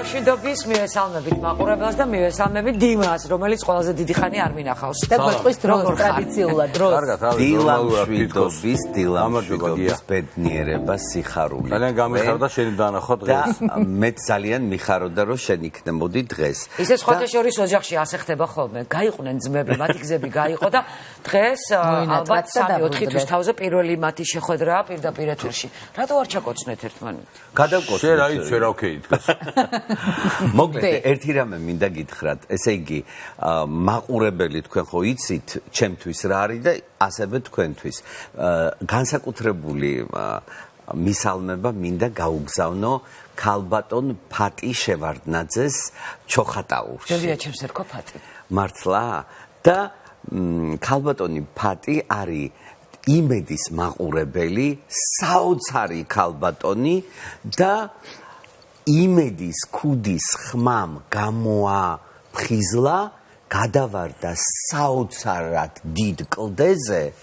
მშვიდობის მივესალმებით მაყურებელს და მივესალმებით დიმას, რომელიც ყველაზე დიდი ხანი არ მინახავს. და გვეტყვის დროს ტრადიციულად დროს. დილამშვიდობის ბედნიერება, სიხარული. ძალიან გამიხარდა შენი დანახვა დღეს. და მე ძალიან მიხაროდა რომ შენ იქნებოდი დღეს. ისე სხვათა შორის ოჯახში ასე ხდება ხოლმე. გაიყვნენ ძმები, მათი გზები გაიყო და დღეს ალბათ 3-4 თვის თავზე პირველი მათი შეხვედრაა პირდაპირ ეთერში. რატო არ ჩაკოცნეთ ერთმანეთს? გადავკოცნეთ. შენ რაიც ვერ ოკეი დღეს. მოკლედ ერთი რამე მინდა გითხრათ, ესე იგი მაყურებელი თქვენ ხო იცით ჩემთვის რა არის და ასევე თქვენთვის განსაკუთრებული მისალმება მინდა გაუგზავნო ქალბატონ ფატი შევარდნაძეს ჩოხატაურში. შევია ჩემს ერქვა ფატი. მართლა და ქალბატონი ფატი არის იმედის მაყურებელი, საოცარი ქალბატონი და იმედის ქუდის ხმამ გამოაფხიზლა, გადავარდა საოცარად დიდ კლდეზე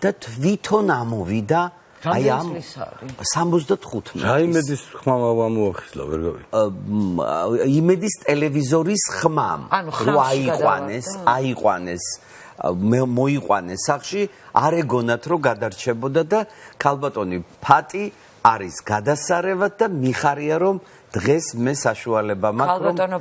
და თვითონ ამოვიდა აი ამ 75. რა იმედის ხმამ ამოახიზლა, ვერ გავიგე. იმედის ტელევიზორის ხმამ, რო აიყვანეს მოიყვანეს სახში, არ ეგონათ რომ გადარჩებოდა და ქალბატონი ფატი არის გადასარევად და მიხარია რომ დღეს მე საშუალება მაქვს რომ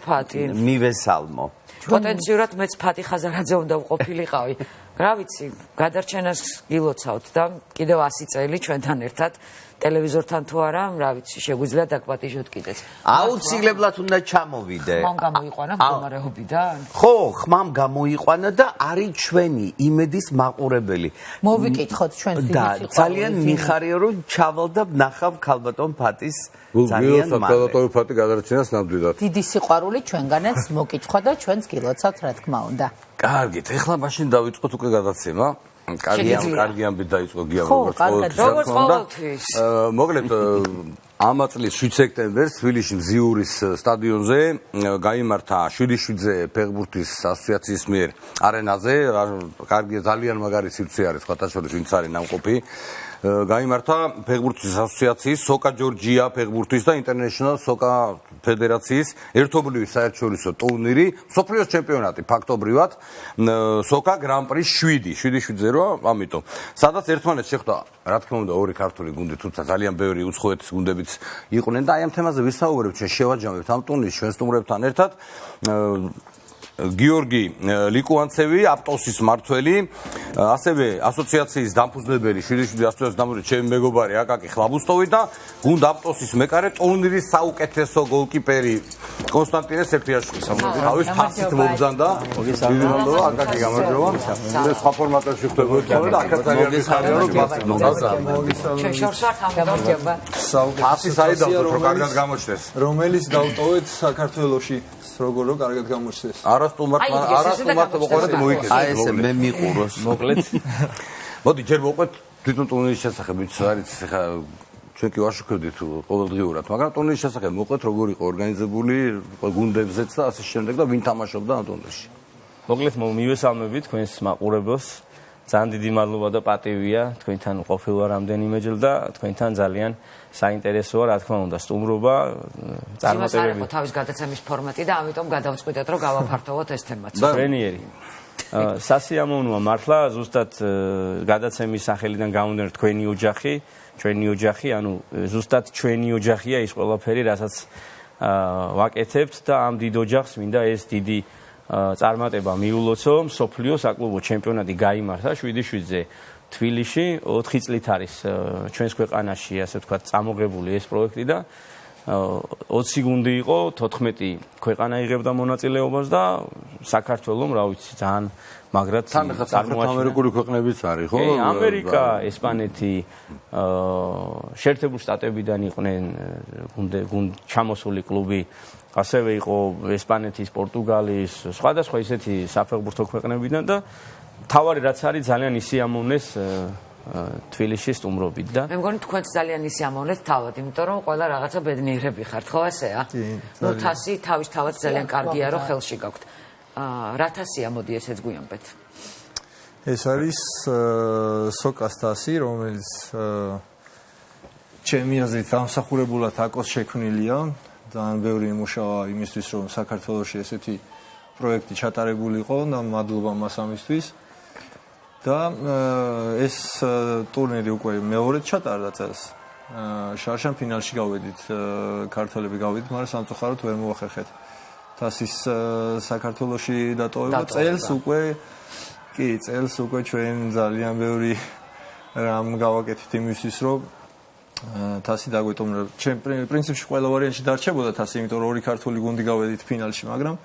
მივესალმო. პოტენციურად მეც ფატი ხაზარაძე უნდა ვყოფილიყავი. რა ვიცი, გადარჩენას გილოცავთ და კიდევ 100 წელი ჩვენთან ერთად ტელევიზორთან თუ არა, რა ვიცი, შეგვიძლია დაგპატიჟოთ კიდეც. აუცილებლად უნდა ჩამოვიდე. ხმამ გამოიყვანა მდგომარეობიდან? ხო, ხმამ გამოიყვანა და არის ჩვენი იმედის მაყურებელი. მოვიკითხოთ ჩვენ და ძალიან მიხარია რომ ჩავალ და ნახავ ქალბატონ ფატის ძალიან მალე. ქალბატონ ფატი გადარჩენას ნამდვილად. დიდი სიყვარული ჩვენგანაც მოკითხვა და ჩვენც გილოცავთ რა თქმა უნდა. კარგით, ეხლა მაშინ დავიწყოთ უკვე გადაცემა. კარგი ამბით დაიწყო გია როგორც ყოველთვის. მოკლედ ამ წლის 7 სექტემბერს თბილისში მზიურის სტადიონზე გაიმართა შვიდიშვიძე ფეხბურთის ასოციაციის მიერ არენაზე, კარგი ძალიან მაგარი სივრცე არის სხვათა შორის ვინც არის ნამყოფი. გაიმართა ფეხბურთის ასოციაციის სოკა ჯორჯია ფეხბურთის და ინტერნეშნალ სოკა ფედერაციის ერთობლივი საერთაშორისო ტურნირი, მსოფლიოს ჩემპიონატი ფაქტობრივად, სოკა გრან-პრი 7-7 რა, ამიტომ. სადაც ერთმანეთს შეხვდა, რა თქმა უნდა, ორი ქართული გუნდი, თუმცა ძალიან ბევრი უცხოეთის გუნდებიც იყვნენ და აი ამ თემაზე ვისაუბრებთ, ჩვენ შევაჯამებთ ამ ტურნირს ჩვენ სტუმრებთან ერთად. გიორგი ლიკუანცევი, აპტოსის მმართველი, ასევე ასოციაციის დამფუძნებელი, შვიდიშვიძე ასოციაციის დამფუძნებელი, ჩემი მეგობარი აკაკი ხლაბუსტოვი და გუნდ აპტოსის მეკარე, ტურნირის საუკეთესო გოლკიპერი კონსტანტინე სეფიაშვილი. თავის ფასით მომბრძანდა. დიდი მადლობა აკაკი, გამარჯობა. და სხვა ფორმატებში ხდებოდა და აქაც ძალიან მიხარია რომ ჩვენ შორს ვართ ამ გამარჯობა. ფასი საიდან რო კარგად გამოჩნდეს. რომელიც დავტოვეთ საქართველოში, როგორ რო კარგად გამოჩნდეს. არასტუმართ მოყოლეთ მოიქეს. აი ესე მე მიყუროს. მოკლედ. მოდი ჯერ მოყვეთ თვითონ ტურნირის შესახებ, ვიც არის ხა ჩვენ კი ვაშუქებდით ყოველდღიურად, მაგრამ ტურნირის შესახებ მოყვეთ როგორ იყო ორგანიზებული, გუნდებზეც და ასე შემდეგ და ვინ თამაშობდა ამ ტურნირში. მოკლედ მივესალმებით თქვენს მაყურებელს. ძალიან დიდი მადლობა და პატივია თქვენთან ყოფილვარ რამდენიმეჯერ და თქვენთან ძალიან საინტერესოა, რა თქმა უნდა, სტუმრობა, წარმატებები. თავის გადაცემის ფორმატი და ამიტომ გადავწყვიტეთ, რომ გავაფართოვოთ ეს თემაც. ტრენიერი. სასიამოვნოა მართლა, ზუსტად გადაცემის სახელიდან გამომდინარე თქვენი ოჯახი, ჩვენი ოჯახი, ანუ ზუსტად ჩვენი ოჯახია ის ყველაფერი, რასაც ვაკეთებთ და ამ დიდ ოჯახს მინდა ეს დიდი წარმატება მიულოცო. მსოფლიო საკლუბო ჩემპიონატი გაიმართა 7-7-ზე თბილისში, 4 წლით არის ჩვენს ქვეყანაში, ასე ვთქვათ, წამოღებული ეს პროექტი და 20 გუნდი იყო, 14 ქვეყანა იღებდა მონაწილეობას და საქართველოს, რა ვიცი, ძალიან მაგრად წარმოაჩინა. ამერიკული ქვეყნებიც არის, ხო? ამერიკა, ესპანეთი, შეერთებული შტატებიდან იყვნენ გუნდ ჩამოსული კლუბი. ასევე იყო ესპანეთის, პორტუგალიის, სხვადასხვა ისეთი საფეხბურთო ქვეყნებიდან და თავარი რაც არის ძალიან ისიამოვნეს თბილისში სტუმრობით და მე მგონი თქვენც ძალიან ისიამოვნეთ თავად, იმიტომ რომ ყველა რაღაცა ბედნიერები ხართ, ხო ასეა? ნუ თასი თავისთავად ძალიან კარგია, რომ ხელში გაქვთ. რა თასია, მოდი ესეც გვიამბეთ. ეს არის სოკას თასი, რომელიც ჩემი აზრით დამსახურებულად აკოს შექმნილია ძალიან ბევრი იმუშავა იმისთვის, რომ საქართველოში ესეთი პროექტი ჩატარებულიყო და მადლობა მას ამისთვის. და ეს ტურნირი უკვე მეორედ ჩატარდა წელს. შარშან ფინალში გავედით, ქართველები გავედით, მაგრამ სამწუხაროდ ვერ მოახერხეთ. თასის საქართველოში დატოვება წელს უკვე ჩვენ ძალიან ბევრი რამ გავაკეთეთ იმისთვის, რომ თასი დაგვეტოვნა. ჩვენ პრინციპში ყველა ვარიანტში დარჩებოდა თასი, იმიტომ რომ ორი ქართული გუნდი გავედით ფინალში, მაგრამ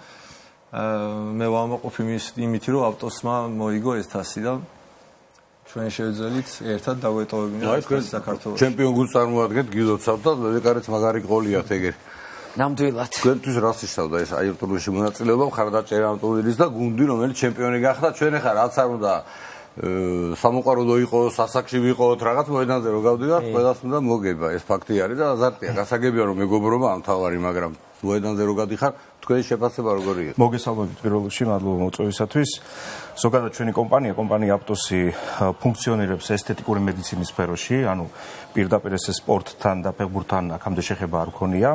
მე ვამაყობ იმით, რომ ავტოსმა მოიგო ეს თასი და ჩვენ შევძელით ერთად დაგვეტოვებინა ეს საქართველოს. ჩემპიონ გუნდს წარმოადგენთ, გილოცავთ და ლეკარეც მაგარი ყოლი აქვს ეგერ. ნამდვილად. თქვენთვის რას ისწავდა ეს აი ტურნირში მონაწილეობა, მხარდაჭერა ამ ტურნირის და გუნდი რომელიც ჩემპიონი გახდა, ჩვენ ახლა რაც არ უნდა სამოყვარულო იყოს, სასაკში ვიყოთ, რაღაც მოედანზე რო გავდივართ, ყველას უნდა მოგება. ეს ფაქტი არის და აზარტია. გასაგებია რომ მეგობრობა ამ თავარი, მაგრამ მოედანზე რო გადიხარ, თქვენი შეფასება როგორი იყო? მოგესალმებით პირველ რიგში, მადლობა მოწვევისათვის. ზოგადად ჩვენი კომპანია Aptos-ი ფუნქციონირებს ესთეტიკური მედიცინის სფეროში, ანუ პირდაპირ ეს სპორტთან და ფეხბურთთან აქამდე შეხება არ ქონია.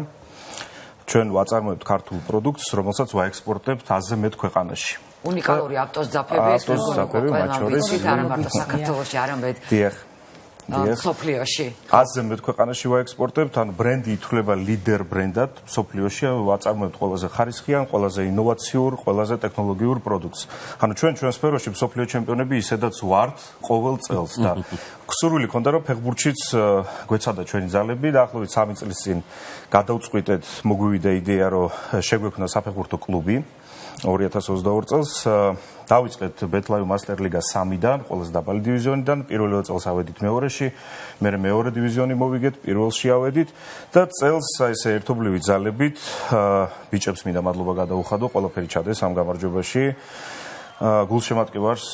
ჩვენ ვაწარმოებთ ქართულ პროდუქტს, რომელსაც ვაექსპორტებთ 10-ზე მეტ ქვეყანაში. უნიკალური Aptos ძაფები ეს ძაფები, მათ შორის არა მარტო საქართველოში, არამედ სოფლიოში. 10-ზე მეტ ქვეყანაში ვაექსპორტებთ, ანუ ბრენდი ითვლება ლიდერ ბრენდად სოფლიოში, ვაწარმოებთ ყველაზე ხარისხიან, ყველაზე ინოვაციურ, ყველაზე ტექნოლოგიურ პროდუქტს. ანუ ჩვენ სფეროში მსოფლიო ჩემპიონები ისედაც ვართ ყოველ წელს და გსურვილი ქონდა რომ ფეხბურთშიც გვეცადა ჩვენი ძალები და ახლობით 3 წლის წინ გადავწყვიტეთ, მოგვივიდა იდეა რომ შეგვექმნა საფეხბურთო კლუბი 2022 წელს დავიწყეთ BetLive Master Liga 3-დან, ყველაზე დაბალი დივიზიონიდან, პირველ წელს ავედით მეორეში, მერე მეორე დივიზიონი მოვიგეთ, პირველში ავედით და წელს ესე ერთობლივი ძალებით ბიჭებს მინდა მადლობა გადაუხადო, ყველაფერი ჩადეს ამ გამარჯვებაში. გულშემატკივარს,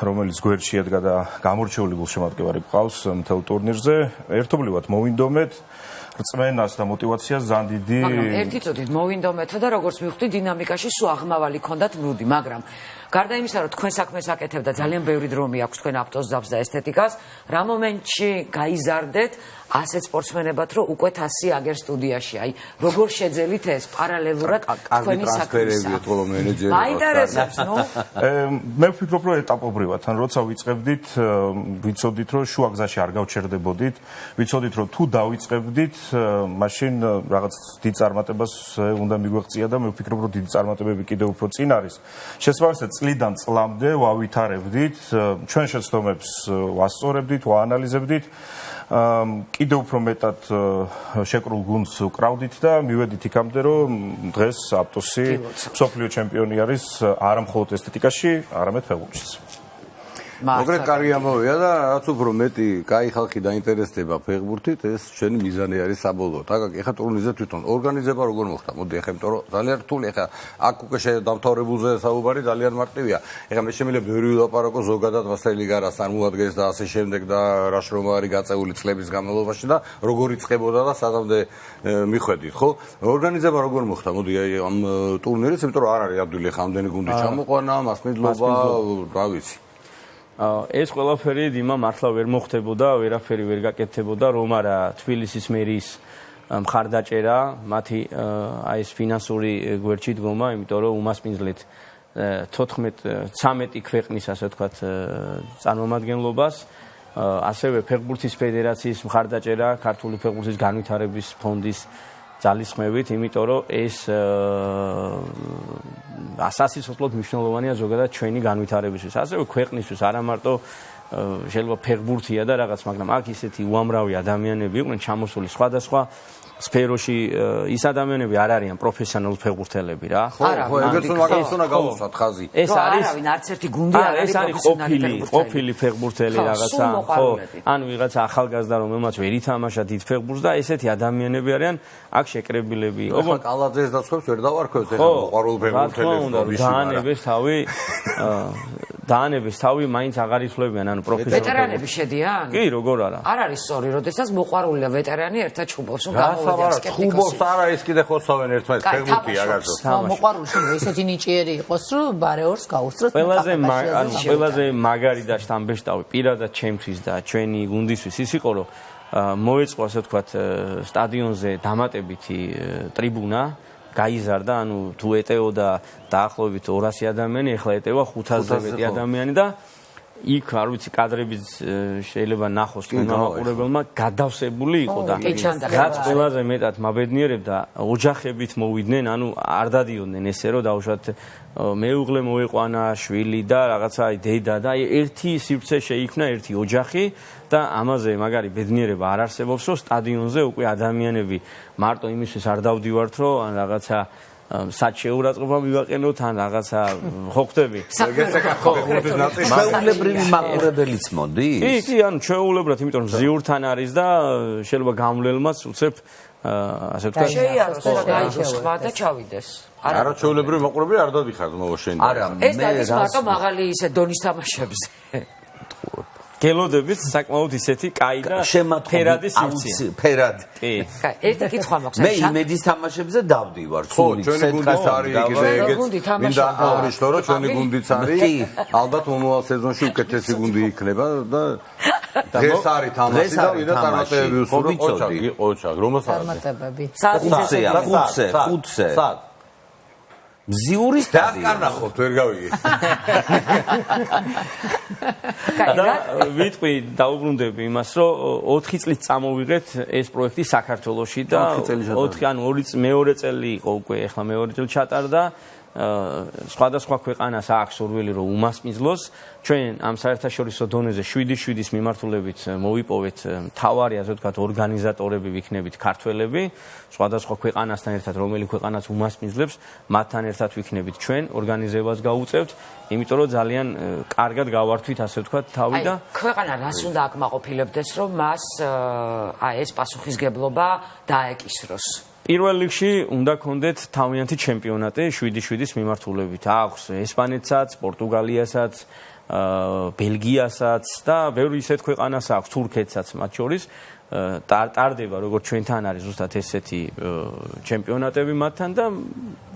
რომელიც გვერდში ედგა და გამორჩეული გულშემატკივარი გყავს მთელ ტურნირზე, ერთობლივად მოვინდომეთ რწმენას და მოტივაციას ძალიან დიდი. მაგრამ ერთი წუთით მოვინდომეთო და როგორც მივხვდი დინამიკაში სულ აღმავალი ქონდათ მრუდი, მაგრამ გარდა იმისა, რომ თქვენ საქმეს აკეთებ და ძალიან ბევრი დრო მიაქვს თქვენ Aptos ძაფს და ესთეტიკას, რა მომენტში გაიზარდეთ ასეთ სპორტსმენებად, რომ უკვე თასი აგერ სტუდიაში, აი როგორ შეძელით ეს პარალელურად თქვენი საქმისა? მაინტერესებს, ნუ მე ვფიქრობ, რომ ეტაპობრივად, ან როცა ვიწყებდით, ვიცოდით, რომ შუაგზაში არ გავჩერდებოდით, ვიცოდით, რომ თუ დავიწყებდით, მაშინ რაღაც დიდ წარმატებას უნდა მიგვეღწია და მე ვფიქრობ, რომ დიდი წარმატებები კიდევ უფრო წინ არის. შესაბამისად, წლიდან წლამდე ვავითარებდით, ჩვენ შეცდომებს ვასწორებდით, ვაანალიზებდით. კიდევ უფრო მეტად შეკრულ გუნდს ვკრავდით და მივედით იქამდე, რომ დღეს Aptos-ი მსოფლიო ჩემპიონი არის არა მხოლოდ ესთეტიკაში, არამედ ფეხბურთშიც. მოგრეთ კარგი ამბავია და რაც უფრო მეტი კაი ხალხი დაინტერესდება ფეხბურთით, ეს ჩვენი მიზანი არის საბოლოოდ. ეხლა ტურნირზე თვითონ ორგანიზება როგორ მოხდა? მოდი ეხლა იმიტომ რომ ძალიან რთული ეხლა აქ უკვე დამთავრებულზე საუბარი ძალიან მარტივია. ეხლა მე შემიძლია ბევრი ვილაპარაკო ზოგადად Master Liga რას წარმოადგენს და ასე შემდეგ და რა შრომა არის გაწეული წლების განმავლობაში და როგორ იწყებოდა და სადამდე მიხვედით, ხო? ორგანიზება როგორ მოხდა? მოდი აი ამ ტურნირის, იმიტომ რომ არ არის ადვილი ეხლა ამდენი გუნდი ჩამოყვანა, მასპინძლობა, რა ვიცი. ეს ყველაფერი დიმა მართლა ვერ მოხდებოდა, ვერაფერი ვერ გაკეთებოდა, რომ არა თბილისის მერის მხარდაჭერა, მათი აი ეს ფინანსური გვერდში დგომა, იმიტომ რომ უმასპინძლეთ 13 ქვეყნის, ასე ვთქვათ, წარმომადგენლობას, ასევე ფეხბურთის ფედერაციის მხარდაჭერა, ქართული ფეხბურთის განვითარების ფონდის ძალისხმევით, იმიტომ რომ ეს ასასისოთლოდ მნიშვნელოვანია ზოგადად ჩვენი განვითარებისთვის. ასევე ქვეყნისთვის, არა მარტო შეიძლება ფეხბურთია და რაღაც, მაგრამ აქ ისეთი უამრავი ადამიანები იყვნენ ჩამოსული სხვადასხვა სფეროში, ის ადამიანები არ არიან პროფესიონალური ფეხბურთელები რა. ხო, ეგეც უნდა გავუსვათ ხაზი. ეს არის არავინ არც ერთი გუნდი არ არის პროფესიონალი ყოფილი ფეხბურთელი რაღაცა, ხო, ან ვიღაცა ახალგაზრდა რომელმაც ვერ ითამაშა დიდ ფეხბურთს და ესეთი ადამიანები არიან აქ შეკრებილები. ეხლა კალაძეს დასხებს ვერ დავარქვევთ ეხლა მოყვარულ ფეხბურთელებს. დაანების თავი მაინც აღარ იცვლებიან, ანუ პროფესიონალი. ვეტერანები შედიან? კი, როგორ არა. არ არის სწორი, როდესაც მოყვარულია ვეტერანი ერთად ჩუბობს, რომ გამოვიდეს სკეპტიკოსი. ჩუბობს არა, ის კიდე ხოსავენ ერთმანეთს ფეხბურთია გასო. მოყვარული შემო ესეთი ნიჭიერი იყოს, რომ ბარეორს გაუსწროს. ყველაზე მაგარი და შთამბეჭდავი პირადად ჩემთვის და ჩვენი გუნდისთვის ის იყო, რომ მოეწყო ასე ვთქვათ სტადიონზე დამატებითი ტრიბუნა გაიზარდა, ანუ თუ ეტეოდა დაახლოებით 200 ადამიანი, ახლა ეტევა 500-ზე მეტი ადამიანი და იქ არ ვიცი კადრებიც შეიძლება ნახოს თქვენმა მაყურებელმა გადავსებული იყო და რაც ყველაზე მეტად მაბედნიერებდა ოჯახებით მოვიდნენ, ანუ არ დადიოდნენ ესე რომ დაუშვათ მეუღლე მოეყვანა, შვილი და რაღაცა დედა და ერთი სივრცე შეიქმნა, ერთი ოჯახი და ამაზე მაგარი ბედნიერება არ არსებობს, რომ სტადიონზე უკვე ადამიანები მარტო იმისთვის არ დავდივართ, რომ ან რაღაცა საჩეურაწყობა მივაყენოთ ან რაღაცა ხო ხდები? ჩვეულებრივი მაყურებელიც მოდის? კი, ანუ ჩვეულებრივად, იმიტომ რომ ზიურთან არის და შეიძლება გამვლელმაც უცებ ასე ვთქვათ შეიაროს და გაიგოს ხმა და ჩავიდეს. არა ჩვეულებრივი მაყურებელი არ დადიხართ მოშენ. არა, ეს დადის მარტო მაღალი ისე დონის თამაშებზე. გელოდებით საკმაოდ ისეთი კაი და ფერადი სივრცე. ფერადი. კი. ერთი კითხვა მაქვს. მე იმედის თამაშებზე დავდივარ. ხო, ჩვენი გუნდიც არის კიდე ეგეც. მინდა აღნიშნო, რომ ჩვენი გუნდიც არის. ალბათ მომავალ სეზონში უკეთესი გუნდი იქნება და დღეს არის თამაში და ვინდა წარმატებები უსურვო ოჩაკ. რომელსაც წარმატებები. ხუთზე. მზიურის დაკარნახოთ, ვერ გავიგე. და ვიტყვი დაუბრუნდები იმას, რომ 4 წლის წამოვიღეთ ეს პროექტი საქართველოში და 4 ანუ მეორე წელი იყო უკვე, ახლა მეორე წელი ჩატარდა. სხვადასხვა ქვეყანას აქვს სურვილი რომ უმასპინძლოს. ჩვენ ამ საერთაშორისო დონეზე 7-7-ის მიმართულებით მოვიპოვეთ მთავარი ასე ვთქვათ ორგანიზატორები ვიქნებით ქართველები, სხვადასხვა ქვეყანასთან ერთად რომელი ქვეყანაც უმასპინძლებს, მათთან ერთად ვიქნებით ჩვენ, ორგანიზებას გავუწევთ, იმიტომ რომ ძალიან კარგად გავართვით ასე ვთქვათ თავი და ქვეყანა რას უნდა აკმაყოფილებდეს, რომ მას ეს პასუხისგებლობა დაეკისროს? პირველ რიგში უნდა გქონდეთ თავიანთი ჩემპიონატი 7-7-ის მიმართულებით. აქვს ესპანეთსაც, პორტუგალიასაც, ბელგიასაც და ბევრი ისეთ ქვეყანას აქვს, თურქეთსაც მათ შორის. ტარდება როგორც ჩვენთან არის ზუსტად ესეთი ჩემპიონატები მათთან და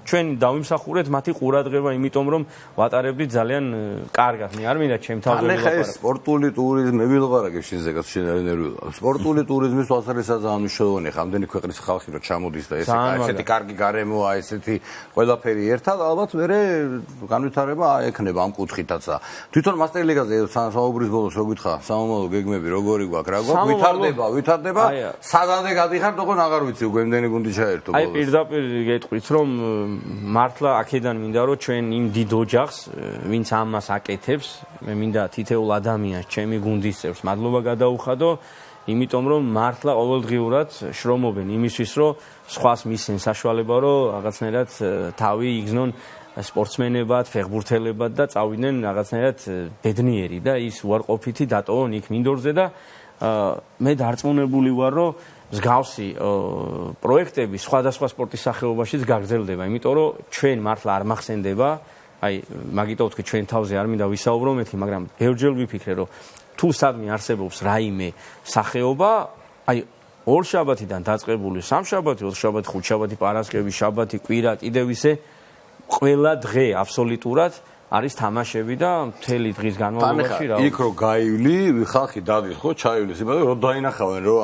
ჩვენ დავიმსახურეთ მათი ყურადღება, იმიტომ რომ ვატარებდით ძალიან კარგად. მე არ მინდა ჩემ თავზე ვილაპარაკო. ეს სპორტული ტურიზმი მე ვილაპარაკებ შინზეგას შენერვილა. სპორტული ტურიზმის თვალსაზრისაა მნიშვნელოვანი. ხამდენი ქვეყნის ხალხი რომ ჩამოდის და ესეთი კარგი გარემოა, ესეთი ყველაფერი ერთად, ალბათ მერე განვითარება ექნება ამ კუთხითაც და თვითონ მასტერ ლიგაზე საუბრის ბოლოს რო გითხრა, სამომავლო გეგმები როგორი გვაქვს, რა გვაქვს, ვითარდება, სადამდე გადიხართ, ოღონდ აღარ ვიცი უკვე იმდენი გუნდი ჩაერთო ბოლოს. აი პირდაპირ გეტყვით რომ მართლა აქედან მინდა რომ ჩვენ იმ დიდ ოჯახს, ვინც ამას აკეთებს, მე მინდა თითოეულ ადამიანს, ჩემი გუნდის წევრს მადლობა გადაუხადო, იმიტომ რომ მართლა ყოველდღიურად შრომობენ იმისთვის, რომ სხვას მისცენ საშუალება, რომ რაღაცნაირად თავი იგზნონ სპორტსმენებად, ფეხბურთელებად და წავიდნენ რაღაცნაირად ბედნიერი და ის უარყოფითი დატოვონ იქ მინდორზე და მე დარწმუნებული ვარ, რომ მსგავსი პროექტები სხვადასხვა სპორტის სახეობაშიც გაგრძელდება, იმიტომ რომ ჩვენ მართლა არ მახსენდება, აი მაგიტო ვთქვი ჩვენ თავზე არ მინდა ვისაუბრო მეთქი, მაგრამ ბევრჯერ ვიფიქრე, რომ თუ სადმე არსებობს რაიმე სახეობა, აი ორშაბათიდან დაწყებული სამშაბათი, ოთხშაბათი, ხუთშაბათი, პარასკევი, შაბათი, კვირა, კიდევ ისე ყველა დღე აბსოლუტურად არის თამაშები და მთელი დღის განმავლობაში რა. იქ რო გაივლი, ხალხი დადის ხო, ჩაივლის, იმიტომ რომ დაინახავენ რომ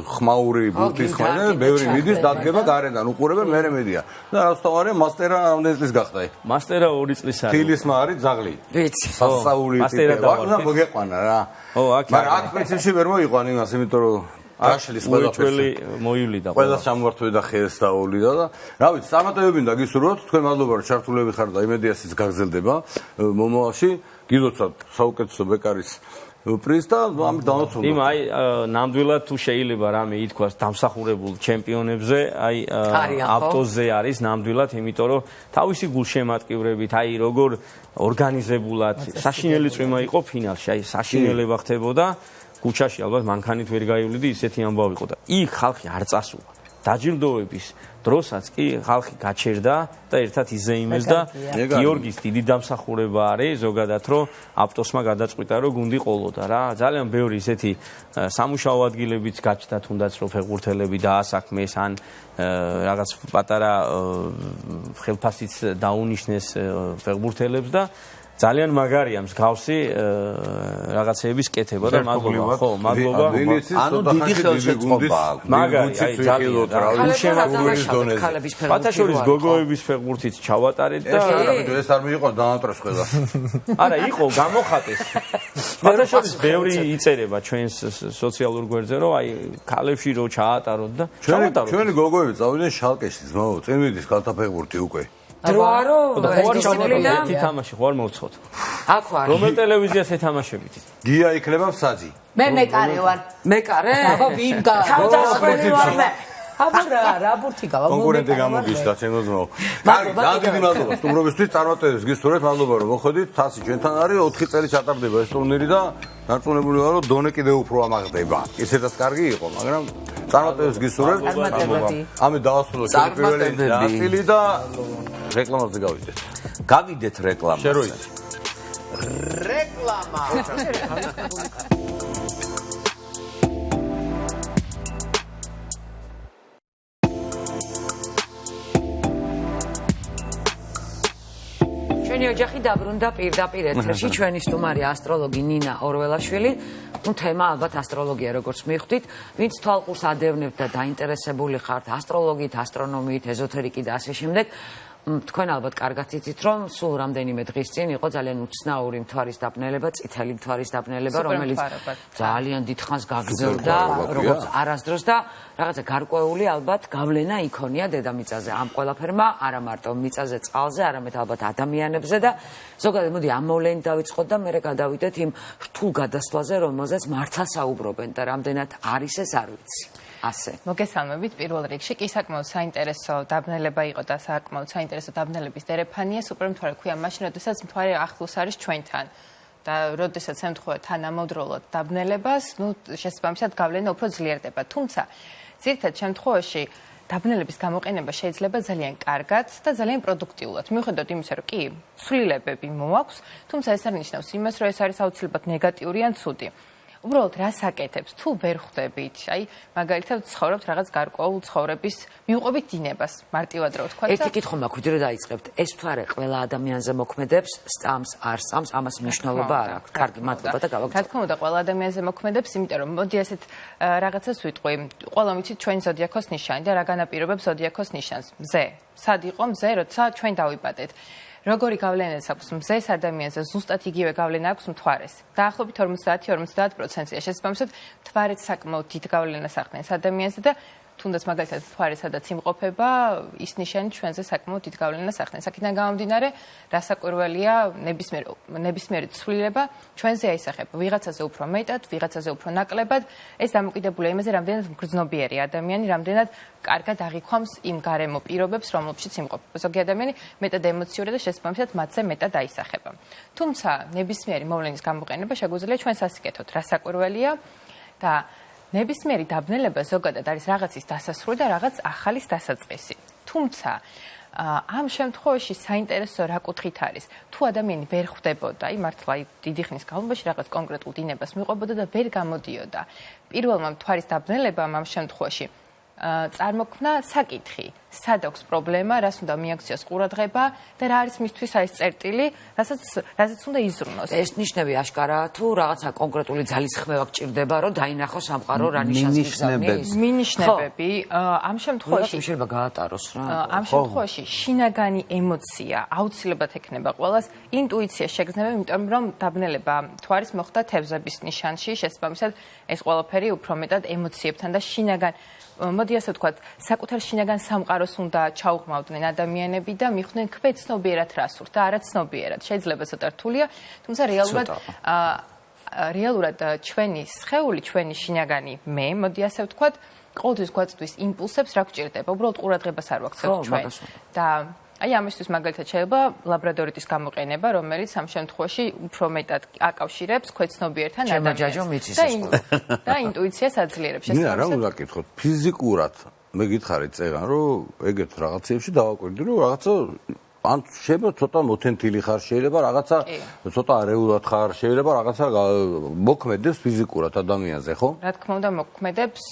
ხმაური ბურთის ხმაური, ბევრი მიდის, დადგება გარედან, უყურებენ, მერე მედია. და რაც თავარია, მასტერა რამდენი წლის გახდა? მასტერა 2 წლის არის. ფილისმა არის ძაღლი. ვიცი. სასაული ტიპი. ვაგნა მოგეყვანა რა. ო, აქ. მაგრამ აქ პრინციპში ვერ მოიყვან იმას, იმიტომ რომ გაშლის ყველაფერს მოივლიდა ყველა სამმართველო და ხელს დაუვლიდა და რა ვიცი წარმატებები და გისურვოთ თქვენ მადლობა რომ ჩართულები ხართ და იმედიასიც გაგრძელდება მომავალში გილოცავთ საუკეთესო ბეკარის პრიზს და ამით დავაცვლა იმ აი ნამდვილად თუ შეიძლება რამე ითქვას დამსახურებულ ჩემპიონებზე აი ავტოზე არის ნამდვილად იმიტომ რომ თავისი გულშემატკივრებით აი როგორ ორგანიზებულად საშინელი წვიმა იყო ფინალში აი საშინელება ხდებოდა კუჩაში ალბათ მანქანით ვერ გაივლიდი ისეთი ამბავი იყო და იქ ხალხი არ წასულა დაჯილდოების დროსაც კი ხალხი გაჩერდა და ერთად იზეიმეს და გიორგის დიდი დამსახურება არის ზოგადად რომ ავტოსმა გადაწყვიტა რომ გუნდი ყოლოდა რა ძალიან ბევრი ისეთი სამუშაო ადგილებიც გაჩნდა თუნდაც რომ ფეხბურთელები დაასაქმეს ან რაღაც პატარა ხელფასიც დაუნიშნეს ფეხბურთელებს და ძალიან მაგარია მსგავსი რაღაცეების კეთება და მადლობა. ხო, მადლობა. ანუ დიდი ხელშეწყობა აქვს. მაგარი, აი ძალიან. ფათაშორის გოგოების ფეხბურთით ჩავატარეთ და ეს არ მიიღო დაანტრეს ყველა. არა, იყო გამოხატეს. ფათაშორის ბევრი იწერება ჩვენს სოციალურ გვერდზე, რომ აი ქალებში რო ჩაატაროთ და ჩავატაროთ. ჩვენი გოგოები წავიდნენ შალკეში, ძმაო, წემიდის ქალთა ფეხბურთი უკვე. დროარო ერთი თამაში ხო არ მოვცხოთ. აქ ვარ. რომელ ტელევიზიას ეთამაშებით? გია იქნება მსაჯი. მე მეკარე ვარ. მეკარე? აბა ვინ გა? თავდასხმელი ვარ მე. აბა რა ბურთი გავა? კონკურენტი გამოგიშთა ჩემო ძმაო. კარგი, დიდი მადლობა სტუმრობისთვის, წარმატებებს გისურვებთ, მადლობა რომ მოხვედით. თასი ჩვენთან არის 4 წელი ჩატარდება ეს ტურნირი და დარწმუნებული ვარ რომ დონე კიდევ უფრო ამაღლდება. ისედაც კარგი იყო, მაგრამ წარმატებებს გისურვებთ. ამით დავასრულოთ პირველი ნაწილი და რეკლამაზე გავიდეთ. გავიდეთ რეკლამაზე. შენ რო იცი. რეკლამა. ჩვენი ოჯახი დაბრუნდა პირდაპირ ეთერში. ჩვენი სტუმარი ასტროლოგი ნინა ორველაშვილი. თემა ალბათ ასტროლოგია, როგორც მივხვდით. ვინც თვალყურს ადევნებთ და დაინტერესებული ხართ ასტროლოგიით, ასტრონომიით, ეზოთერიკით და ასე შემდეგ, თქვენ ალბათ კარგად იცით, რომ სულ რამდენიმე დღის წინ იყო ძალიან უცნაური მთვარის დაბნელება, წითელი მთვარის დაბნელება, რომელიც ძალიან დიდხანს გაგრძელდა, როგორც არასდროს და რაღაცა გარკვეული ალბათ გავლენა იქონია დედამიწაზე. ამ ყველაფერმა არა მარტო მიწაზე, წყალზე, არამედ ალბათ ადამიანებზე და ზოგადად მოდი ამ მოვლენით დავიწყოთ და მერე გადავიდეთ იმ რთულ გადასვლაზე, რომელზეც მართლა საუბრობენ და რამდენად არის ეს არ ვიცი. ასე. მოგესალმებით პირველ რიგში კი საკმაოდ საინტერესო დაბნელება იყო და საკმაოდ საინტერესო დაბნელების დერეფანია სუპერმთვარე ქვია მაშინ, როდესაც მთვარე ახლოს არის ჩვენთან. და როდესაც ემთხვევა თანამედროვე დაბნელებას, შესაბამისად გავლენა უფრო ძლიერდება. თუმცა ძირითად შემთხვევაში დაბნელების გამოყენება შეიძლება ძალიან კარგად და ძალიან პროდუქტიულად. მიუხედავად იმისა, რომ კი ცვლილებები მოაქვს, თუმცა ეს არ ნიშნავს იმას, რომ ეს არის აუცილებლად ნეგატიური ან ცუდი. უბრალოდ რას აკეთებს თუ ვერ ხვდებით, აი მაგალითად ცხოვრობთ რაღაც გარკვეულ ცხოვრების მიუყვებით დინებას, მარტივად რა ვთქვა და ერთი კითხვა მაქვს, ვიდრე დაიწყებთ. ეს მთვარე ყველა ადამიანზე მოქმედებს, სწამს, არ სწამს, ამას მნიშვნელობა არ აქვს. კარგი, მადლობა და გავაგრძელოთ. რა თქმა უნდა, ყველა ადამიანზე მოქმედებს, იმიტომ რომ მოდი ასეთ რაღაცას ვიტყვი. ყველა ვიცით ჩვენი ზოდიაქოს ნიშანი და რა განაპირობებს ზოდიაქოს ნიშანს. მზე. სად იყო მზე, როცა ჩვენ დავიბადეთ. როგორი გავლენაც აქვს მზეს ადამიანზე, ზუსტად იგივე გავლენა აქვს მთვარეს. დაახლოებით 50-50%-ია. შესაბამისად, მთვარეც საკმაოდ დიდ გავლენას ახდენს ადამიანზე და თუნდაც მაგალითად მთვარე სადაც იმყოფება, ის ნიშანი ჩვენზე საკმაოდ დიდ გავლენას ახდენს. აქედან გამომდინარე, რასაკვირველია, ნებისმიერი ცვლილება ჩვენზე აისახება. ვიღაცაზე უფრო მეტად, ვიღაცაზე უფრო ნაკლებად. ეს დამოკიდებულია იმაზე, რამდენად მგრძნობიერი ადამიანი, რამდენად კარგად აღიქვამს იმ გარემო პირობებს, რომლებშიც იმყოფება. ზოგი ადამიანი მეტად ემოციური და შესაბამისად მათზე მეტად აისახება. თუმცა ნებისმიერი მოვლენის გამოყენება შეგვიძლია ჩვენ სასიკეთოდ. რასაკვირველია და ნებისმიერი დაბნელება ზოგადად არის რაღაცის დასასრული და რაღაც ახალის დასაწყისი. თუმცა ამ შემთხვევაში საინტერესო რა კუთხით არის. თუ ადამიანი ვერ ხვდებოდა, აი მართლა დიდი ხნის განმავლობაში რაღაც კონკრეტულ დინებას მიყვებოდა და ვერ გამოდიოდა. პირველმა მთვარის დაბნელებამ ამ შემთხვევაში წარმოქმნა საკითხი, სად აქვს პრობლემა, რას უნდა მიაქციოს ყურადღება და რა არის მისთვის აი ეს წერტილი, რასაც უნდა იზრუნოს. ეს ნიშნები აშკარაა თუ რაღაცა კონკრეტული ძალისხმევა გჭირდება, რომ დაინახოს სამყარო რა ნიშანს იგზავნის? მინიშნებები ამ შემთხვევაში შეიძლება გაატაროს რა. ამ შემთხვევაში შინაგანი ემოცია აუცილებლად ექნება ყველას, ინტუიცია შეგრძნება, იმიტომ რომ დაბნელება მთვარის მოხდა თევზების ნიშანში, შესაბამისად ეს ყველაფერი უფრო მეტად ემოციებთან და შინაგან მოდი ასე ვთქვათ, საკუთარ შინაგან სამყაროს უნდა ჩაუღმავდნენ ადამიანები და მიხვდნენ ქვეცნობიერად რა სურთ და არა ცნობიერად. შეიძლება ცოტა რთულია, თუმცა რეალურად ჩვენი სხეული, ჩვენი შინაგანი მე, მოდი ასე ვთქვათ, ყოველთვის გვაწვდის იმპულსებს, რა გვჭირდება. უბრალოდ ყურადღებას არ ვაქცევთ ჩვენ. და აი ამისთვის მაგალითად შეიძლება ლაბრადორიტის გამოყენება, რომელიც ამ შემთხვევაში უფრო მეტად აკავშირებს ქვეცნობიერთან ადამიანს და ინტუიციას აძლიერებს. ნინა, რა უნდა გკითხოთ? ფიზიკურად მე გითხარით წეგან, რომ ეგეთ რაღაცებში დავაკვირდი, რომ რაღაცა ან შეიძლება ცოტა მოთენთილი ხარ, შეიძლება რაღაცა ცოტა არეულად ხარ, შეიძლება რაღაცა მოქმედებს ფიზიკურად ადამიანზე, ხო? რა თქმა უნდა, მოქმედებს,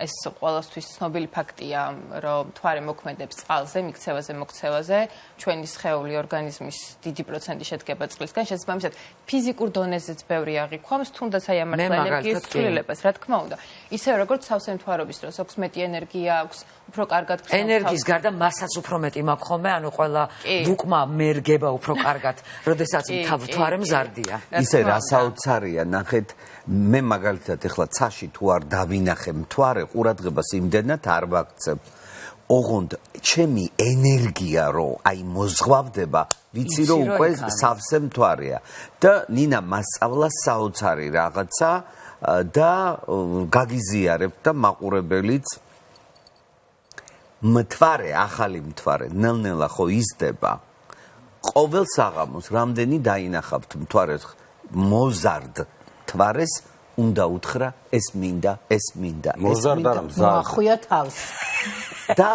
ეს ყველასთვის ცნობილი ფაქტია, რომ მთვარე მოქმედებს წყალზე, მიქცევაზე, მოქცევაზე, ჩვენი სხეული ორგანიზმის დიდი პროცენტი შედგება წყლისგან, შესაბამისად, ფიზიკურ დონეზეც ბევრი აღიქვამს, თუნდაც აი ამართლა ენერგიის ცვლილებას, რა თქმა უნდა. ისე როგორც სავსე მთვარობის დროს აქვს მეტი ენერგია აქვს, უფრო კარგად გრძნობს. ენერგიის გარდა მასაც უფრო მეტი მაქვს ხოლმე, ანუ ყველა ვუკმა მერგება უფრო კარგად, როდესაც მთვარე მზარდია. ისე რა საოცარია, ნახეთ, მე მაგალითად ეხლა ცაში თუ არ დავინახე მთვარე, ყურადღებას იმდენად არ ვაქცევ. ოღონდ ჩემი ენერგია რო აი მოზღვავდება, ვიცი რომ უკვე სავსე მთვარეა და ნინა მასწავლა საოცარი რაღაცა და გაგიზიარებთ და მაყურებელიც მთვარე, ახალი მთვარე, ნელ-ნელა ხო იზრდება. ყოველ საღამოს რამდენი დაინახავთ მთვარეს მოზარდ მთვარეს უნდა უთხრა ეს მინდა, ეს მინდა. მოზარდ არა მზარდ. მოახუია თავს. და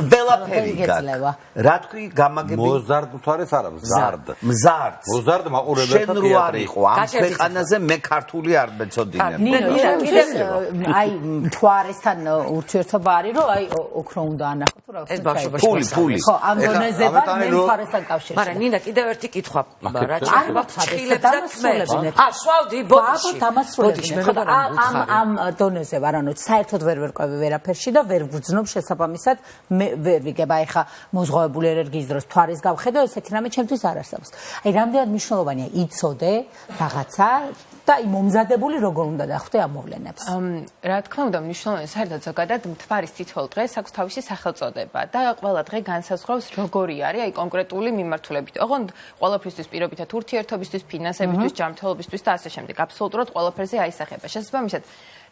ყველაფერი გაქვს. რა თქვი გამაგები? მოზარდ მთვარეს არა, მზარდ. მზარდ. მოზარდ მაყურებელთა შენ რო არ იყო ამ ქვეყანაზე მე ქართული არ მეწოდინებ. აი მთვარესთან ურთიერთობა არის რომ აი ოქრო უნდა ანახო თუ რა ეს ბავშვობაში ფული. ხო ამ დონეზება მე მთვარესთან კავშირში. მაგრამ ნინა კიდევ ერთი კითხვა რა შეიძლება ფრთხილებს და თმებს. სვავდი ბოდიში. ბოდიში ამ დონეზე ვარ ანუ საერთოდ ვერ ვერკვევი ვერაფერში და ვერ ვგრძნობ შესაბამისად მე ვერ ვიგებ აი ხა მოზღვავებული ენერგიის დროს თვარის გავხედო ესეთი რამე ჩემთვის არ არსებობს. აი რამდენად მნიშვნელოვანია იცოდე რაღაცა და აი მომზადებული როგორ უნდა დახვდე ამ მოვლენებს. რა თქმა უნდა მნიშვნელოვანია საერთოდ ზოგადად მთვარის თითოეულ დღეს აქვს თავისი სახელწოდება და ყველა დღე განსაზღვრავს როგორი არის აი კონკრეტული მიმართულებით. ოღონდ ყველაფრისთვის პირობითად ურთიერთობისთვის, ფინანსებისთვის, ჯანმრთელობისთვის და ასე შემდეგ აბსოლუტურად ყველაფერზე აისახება. შესაბამისად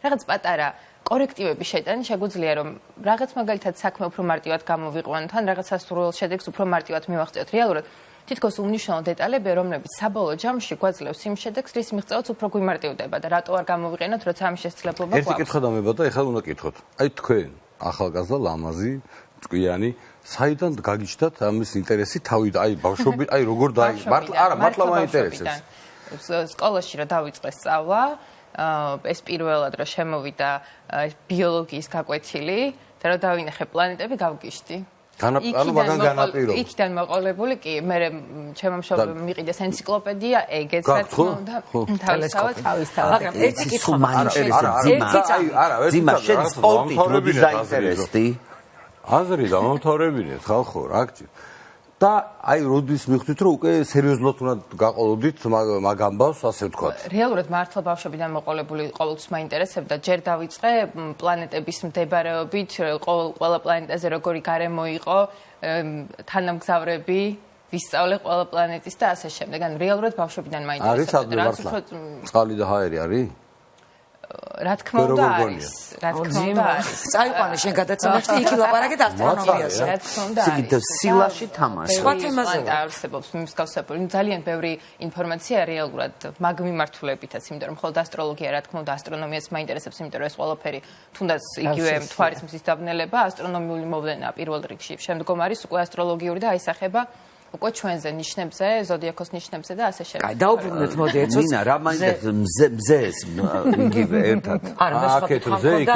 რაღაც პატარა კორექტივები შეტანი შეგვიძლია რომ რაღაც მაგალითად საქმე უფრო მარტივად გამოვიყვანოთ ან რაღაც სასურველ შედეგს უფრო მარტივად მივაღწიოთ. რეალურად თითქოს უმნიშვნელო დეტალები, რომლებიც საბოლოო ჯამში გვაძლევს იმ შედეგს, რის მიღწევაც უფრო გვიმარტივდება და რატო არ გამოვიყენოთ, როცა ამის შესაძლებლობა გვაქვს. ერთი კითხვა დამებოდა, ეხლა უნდა კითხოთ. აი თქვენ, ახალგაზრდა, ლამაზი, წვიანი, საიდან გაგიჩნდათ ამის ინტერესი თავი აი ბავშვობით, აი როგორ დაი მართლა მაინტერესებს. სკოლაში რა დავიწყე სწავლა, ეს პირველად რა შემოვიდა ბიოლოგიის გაკვეთილი და რა დავინახე პლანეტები გავგიშდი. ანუ მაგან განაპირობა. იქიდან მოყოლებული კი, მე ჩემო მშობლებმა მიყიდეს ენციკლოპედია, ეგეც რა თქმა უნდა, თავისთავად. მაგრამ ერთი კითხვა არა, ძიმა შენ სპორტით როდის დაინტერესდი? აზრი დამამთავრებინეთ ხალხო, რა გჭირ. და აი როდის მიხვდით რომ უკვე სერიოზულად უნდა გაყოლოდით მაგ ამბავს ასე ვთქვათ. რეალურად მართლა ბავშვობიდან მოყოლებული ყოველთვის მაინტერესებდა. ჯერ დავიწყე პლანეტების მდებარეობით, ყველა პლანეტაზე როგორი გარემო იყო, თანამგზავრები, ვისწავლე ყველა პლანეტის და ასე შემდეგ. ანუ რეალურად ბავშვობიდან მაინტერესებდა. არის მართლა? წყალი და ჰაერი არის? რა თქმა უნდა არის. რა თქმა უნდა არის. წაიყვანე შენ გადაცემაში იქ ლაპარაკეთ ასტრონომიაზე. რა თქმა უნდა არის. სიგიდე სილაში თამაში. სხვა თემაზე არსებობს მსგავსებული. ძალიან ბევრი ინფორმაცია რეალურად მაგ მიმართულებითაც, იმიტომ რომ მხოლოდ ასტროლოგია, რა თქმა უნდა, ასტრონომიაც მაინტერესებს, იმიტომ რომ ეს ყველაფერი თუნდაც იგივე მთვარის მზის დაბნელება, ასტრონომიული მოვლენაა პირველ რიგში. შემდგომ არის უკვე ასტროლოგიური და აისახება უკვე ჩვენზე ნიშნებზე, ზოდიაქოს ნიშნებზე და ასე შემდეგ. კაი, დაუბრუნდეთ მოდი ეცოს. ნინა, რა მაინტერესებს მზეს იგივე ერთად. არა, მე სხვა კითხვა მქონდა,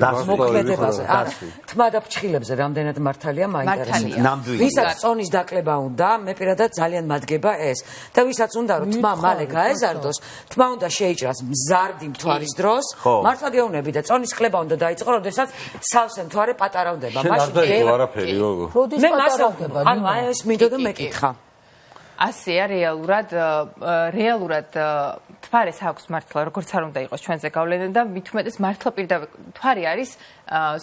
ანუ მოქმედებაზე. არა, თმა და ფრჩხილებზე რამდენად მართალია მაინტერესებს. ნამდვილი. ვისაც წონის დაკლება უნდა, მე პირადად ძალიან მადგება ეს. და ვისაც უნდა რომ თმა მალე გაეზარდოს, თმა უნდა შეიჭრას მზარდი მთვარის დროს, მართლა გეუბნები და წონის კლება უნდა დაიწყო, როდესაც სავსე მთვარე პატარავდება. მაშინ არაფერი როგორ. როდის პატარავდება? ანუ აი ეს მინდოდა მეკითხა. ასეა რეალურად მთვარეს აქვს მართლა როგორც არ უნდა იყოს ჩვენზე გავლენა და მით უმეტეს მართლა პირდაპირ მთვარი არის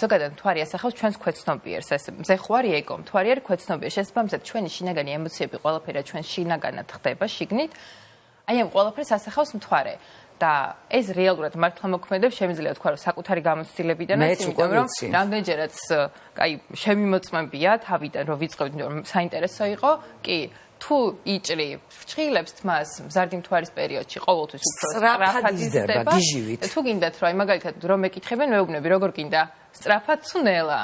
ზოგადად მთვარი ასახავს ჩვენს ქვეცნობიერს ეს მზეხვარი ეგო მთვარი არის ქვეცნობიერი შესაბამისად ჩვენი შინაგანი ემოციები ყველაფერი ჩვენ შინაგანად ხდება შიგნით აი ამ ყველაფერს ასახავს მთვარე და ეს რეალურად მართლა მოქმედებს შემიძლია თქვა რომ საკუთარი გამოცდილებიდანაც იმიტომ რომ რამდენჯერაც აი შემიმოწმებია თავიდან რომ ვიწყებთ რომ საინტერესო იყო კი თუ იჭრი ფრჩხილებს თმას მზარდი მთვარის პერიოდში ყოველთვის უფრო სწრაფად იზრდება თუ გინდათ რომ აი მაგალითად რომ მეკითხებენ მეუბნები როგორ გინდა სწრაფად თუ ნელა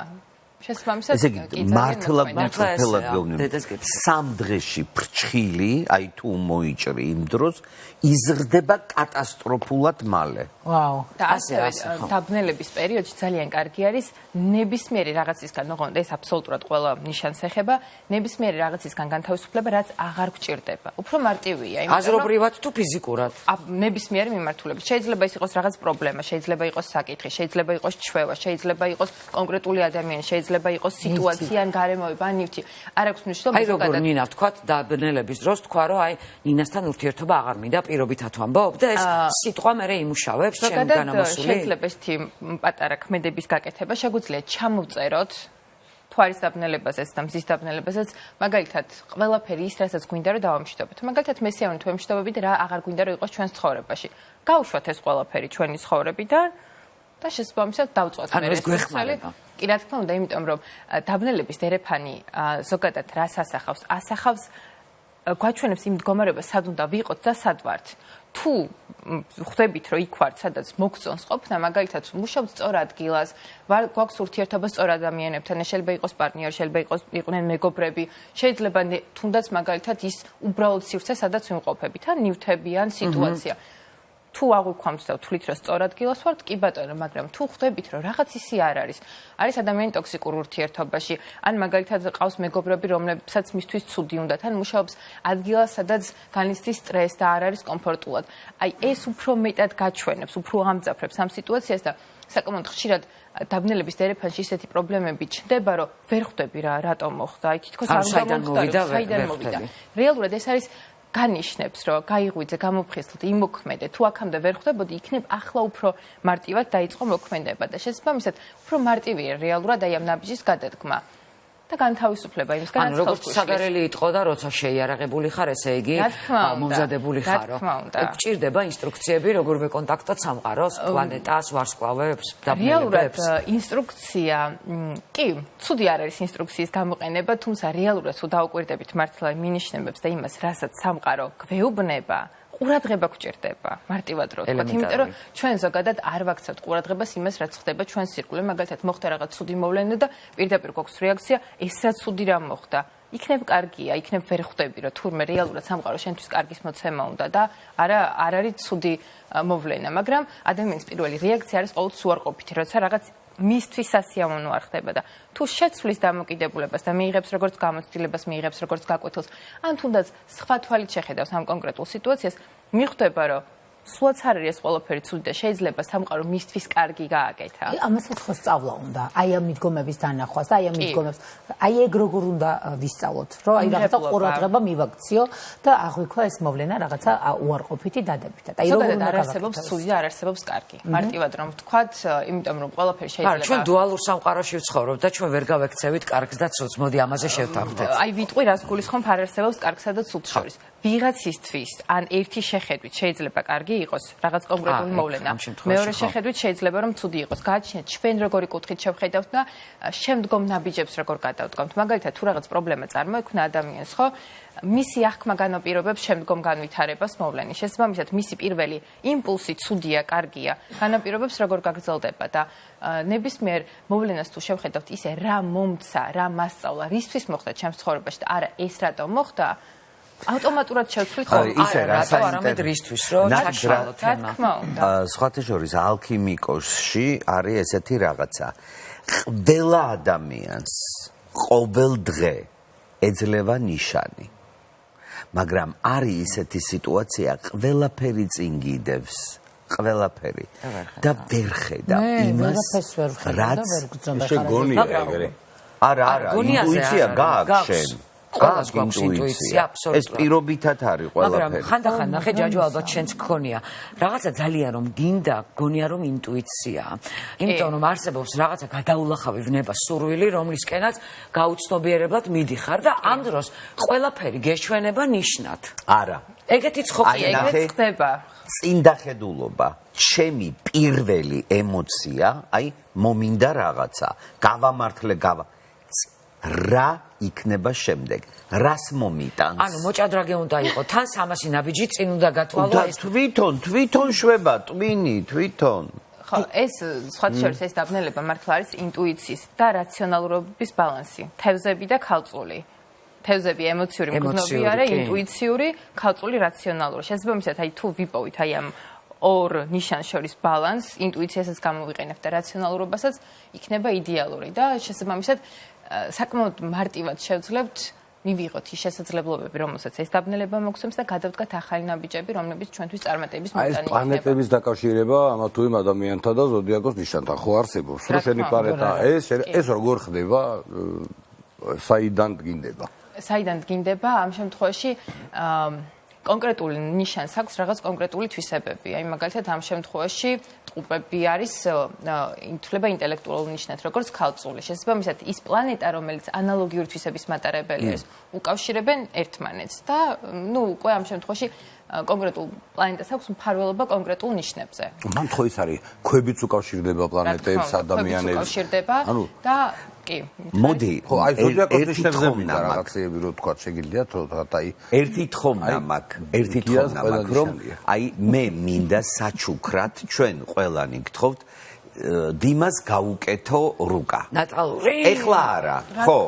შესაბამისად ესე იგი მართლა გულწრფელად გეუბნები. 3 დღეში ფრჩხილი, აი თუ მოიჭრი იმ დროს იზრდება კატასტროფულად მალე. ვაუ. და ასევე დაბნელების პერიოდში ძალიან კარგი არის ნებისმიერი რაღაცისგან, ოღონდ ეს აბსოლუტურად ყველა ნიშანს ეხება, ნებისმიერი რაღაცისგან განთავისუფლება, რაც აღარ გჭირდება. უფრო მარტივია, იმიტომ რომ აზრობრივად თუ ფიზიკურად. ნებისმიერი მიმართულებით. შეიძლება ის იყოს რაღაც პრობლემა, შეიძლება იყოს საკითხი, შეიძლება იყოს ჩვევა, შეიძლება იყოს კონკრეტული ადამიანი, შეიძლება იყოს სიტუაცია ან გარემოება, ან ნივთი. არ აქვს მნიშვნელობა. აი როგორ ნინა ვთქვათ, დაბნელების დროს თქვა რომ აი ნინასთან ურთიერთობა აღარ მინდა, პირობითად ვამბობ და ეს სიტყვა მე იმუშავებს ჩემ განამოსული. შეიძლება ეს პატარა ქმედების გაკეთება შეგვიძლია ჩამოვწეროთ თუ არის დაბნელებაზეც და მზის დაბნელებაზეც, მაგალითად, ყველაფერი ის, რასაც გვინდა რომ დავამშვიდობოთ. მაგალითად, მესიავნით ვემშვიდობებით რა აღარ გვინდა რომ იყოს ჩვენს ცხოვრებაში. გავუშვათ ეს ყველაფერი ჩვენი ცხოვრებიდან და შესაბამისად დავწვათ მე ეს გვეხმარება. კი, რა თქმა უნდა, იმიტომ რომ დაბნელების დერეფანი ზოგადად რას ასახავს? ასახავს გვაჩვენებს იმ მდგომარეობას, სად უნდა ვიყოთ და სად ვართ. თუ ხვდებით, რომ იქ ვართ, სადაც მოგწონს ყოფნა, მაგალითად, მუშაობთ სწორ ადგილას, გვაქვს ურთიერთობა სწორ ადამიანებთან, შეიძლება იყოს პარტნიორი, შეიძლება იყვნენ მეგობრები, შეიძლება თუნდაც მაგალითად ის უბრალოდ სივრცე, სადაც ვიმყოფებით, ან ნივთები, ან სიტუაცია. თუ აღვიქვამთ და ვთვლით, რომ სწორ ადგილას ვართ, კი ბატონო, მაგრამ თუ ხვდებით, რომ რაღაც ისი არ არის ადამიანი ტოქსიკურ ურთიერთობაში, ან მაგალითად ყავს მეგობრები, რომლებსაც მისთვის ცუდი უნდათ, ან მუშაობს ადგილას, სადაც განიცდის სტრესს და არ არის კომფორტულად. აი ეს უფრო მეტად გაჩვენებს, უფრო ამძაფრებს ამ სიტუაციას და საკმაოდ ხშირად დაბნელების დერეფანში ისეთი პრობლემები ჩნდება, რომ ვერ ხვდები რა, რატომ მოხდა, აი თითქოს არ უნდა საიდან მოვიდა. რეალურად ეს არის განიშნებს, რომ გაიღვიძე, გამოფხიზლდე, იმოქმედე, თუ აქამდე ვერ ხვდებოდი, იქნებ ახლა უფრო მარტივად დაიწყო მოქმედება და შესაბამისად უფრო მარტივია რეალურად აი ამ ნაბიჯის გადადგმა. და განთავისუფლება იმისგან, ანუ როგორც საგარელი იტყო და როცა შეიარაღებული ხარ, ესე იგი მომზადებული ხარო. გჭირდება ინსტრუქციები, როგორ ვეკონტაქტოთ სამყაროს, პლანეტას, ვარსკვლავებს, დაბნელებებს. რეალურად ინსტრუქცია, კი, ცუდი არ არის ინსტრუქციის გამოყენება, თუმცა რეალურად თუ დაუკვირდებით მართლა მინიშნებებს და იმას, რასაც სამყარო გვეუბნება, ყურადღება გჭირდება, მარტივად რო ვთქვათ, იმიტომ რომ ჩვენ ზოგადად არ ვაქცევთ ყურადღებას იმას, რაც ხდება ჩვენს სირკულში, მაგალითად მოხდა რაღაც ცუდი მოვლენა და პირდაპირ გვაქვს რეაქცია, ეს რა ცუდი რამ მოხდა. იქნებ კარგია, იქნებ ვერ ხვდები, რომ თურმე რეალურად სამყარო შენთვის კარგის მოცემა უნდა და არ არის ცუდი მოვლენა, მაგრამ ადამიანის პირველი რეაქცია არის ყოველთვის უარყოფითი, როცა რაღაც მისთვის სასიამოვნო არ ხდება და თუ შეცვლის დამოკიდებულებას და მიიღებს როგორც გამოცდილებას, მიიღებს როგორც გაკვეთილს, ან თუნდაც სხვა თვალით შეხედავს ამ კონკრეტულ სიტუაციას, მიხვდება, რომ სულაც არ არის ეს ყველაფერი ცუდი და შეიძლება სამყარო მისთვის კარგი გააკეთა. ამასაც ხო სწავლა უნდა, აი ამ მიდგომების დანახვას და აი ამ მიდგომებს, აი ეგ როგორ უნდა ვისწავლოთ, რომ აი რაღაცა ყურადღება მივაქციო და აღვიქვა ეს მოვლენა რაღაცა უარყოფითი დადებითად. აი როგორ უნდა არსებობს ცუდი და არ არსებობს კარგი. მარტივად რომ ვთქვათ, იმიტომ რომ ყველაფერი შეიძლება. ჩვენ დუალურ სამყაროში ვცხოვრობთ და ჩვენ ვერ გავექცევით კარგს და ცუდს. მოდი ამაზე შევთანხმდეთ. აი ვიტყვი რას გულისხმობ, არ არსებობს კარგსა და ცუდს შორის. ვიღაცისთვის ან ერთი შეხედვით შეიძლება კარგი იყოს რაღაც კონკრეტული მოვლენა. მეორე შეხედვით შეიძლება რომ ცუდი იყოს. გააჩნიათ ჩვენ როგორი კუთხით შევხედავთ და შემდგომ ნაბიჯებს როგორ გადავდგამთ. მაგალითად თუ რაღაც პრობლემა წარმოექმნა ადამიანს, ხო? მისი აღქმა განაპირობებს შემდგომ განვითარებას მოვლენის. შესაბამისად მისი პირველი იმპულსი ცუდია, კარგია, განაპირობებს როგორ გაგრძელდება და ნებისმიერ მოვლენას თუ შევხედავთ ისე რა მომცა, რა მასწავლა, რისთვის მოხდა ჩემს ცხოვრებაში და არა ეს რატომ მოხდა, ავტომატურად შევცვლით ხო? ისე რატო არამედ რისთვის რომ ჩაშალოთ თემა. სხვათა შორის ალქიმიკოსში არის ესეთი რაღაცა. ყველა ადამიანს ყოველ დღე ეძლევა ნიშანი. მაგრამ არის ისეთი სიტუაცია, ყველაფერი წინ გიდევს. ყველაფერი და ვერ ხედავ იმას, რაც შეგონია ეგრე. არა, ინტუიცია გააქვს შენ. ყველას გვაქვს ინტუიცია, აბსოლუტურად. ეს პირობითად არის ყველაფერი. მაგრამ ხანდახან ნახე ჯაჯო ალბათ შენც გქონია. რაღაცა ძალიან რომ გინდა, გონია რომ ინტუიციაა. იმიტომ რომ არსებობს რაღაცა გადაულახავი ვნება, სურვილი, რომლისკენაც გაუცნობიერებლად მიდიხარ და ამ დროს ყველაფერი გეჩვენება ნიშნად. არა. ეგეთიც ხო კი ეგრეც ხდება. წინდახედულობა, ჩემი პირველი ემოცია, აი მომინდა რაღაცა, გავამართლე რა იქნება შემდეგ? რას მომიტანს? ანუ მოჭადრაკე უნდა იყო, თან 300 ნაბიჯი წინ უნდა გათვალო ეს. თვითონ შვება ტვინი, თვითონ. ხო, ეს სხვათა შორის ეს დაბნელება მართლა არის ინტუიციის და რაციონალურობის ბალანსი. თევზები და ქალწული. თევზები ემოციური მგრძნობი არა, ინტუიციური, ქალწული რაციონალური. შესაბამისად, აი თუ ვიპოვით აი ამ ორ ნიშანს შორის ბალანს, ინტუიციასაც გამოვიყენებთ და რაციონალურობასაც, იქნება იდეალური და შესაბამისად საკმაოდ მარტივად შევძლებთ მივიღოთ ის შესაძლებლობები, რომელსაც ეს დაბნელება მოგცემს და გადავდგათ ახალი ნაბიჯები, რომლებიც ჩვენთვის წარმატების მომტანი იქნება. ეს პლანეტების დაკავშირება ამა თუ იმ ადამიანთა და ზოდიაკოს ნიშანთან ხო არსებობს? რო შენი პლანეტა ეს როგორ ხდება? საიდან დგინდება? საიდან დგინდება? ამ შემთხვევაში კონკრეტული ნიშანს აქვს რაღაც კონკრეტული თვისებები. აი მაგალითად ამ შემთხვევაში ტყუპები არის ითვლება ინტელექტუალურ ნიშნად, როგორც ქალწული. შესაბამისად, ის პლანეტა, რომელიც ანალოგიური თვისების მატარებელი არის, უკავშირებენ ერთმანეთს და უკვე ამ შემთხვევაში კონკრეტულ პლანეტას აქვს მფარველობა კონკრეტულ ნიშნებზე. მან ხო ის არის, ქვებიც უკავშირდება პლანეტებს, ადამიანებს. უკავშირდება და კი. მოდი, ხო, აი ზოდიაკოს ნიშნებზე მინდა რაღაცეები რო თქვა, შეგიძლიათ რომ აი ერთი თხოვნა მაქვს, რომ აი მე მინდა საჩუქრად ჩვენ ყველანი გთხოვთ დიმას გაუკეთო რუკა. ნატალური. ეხლა არა, ხო.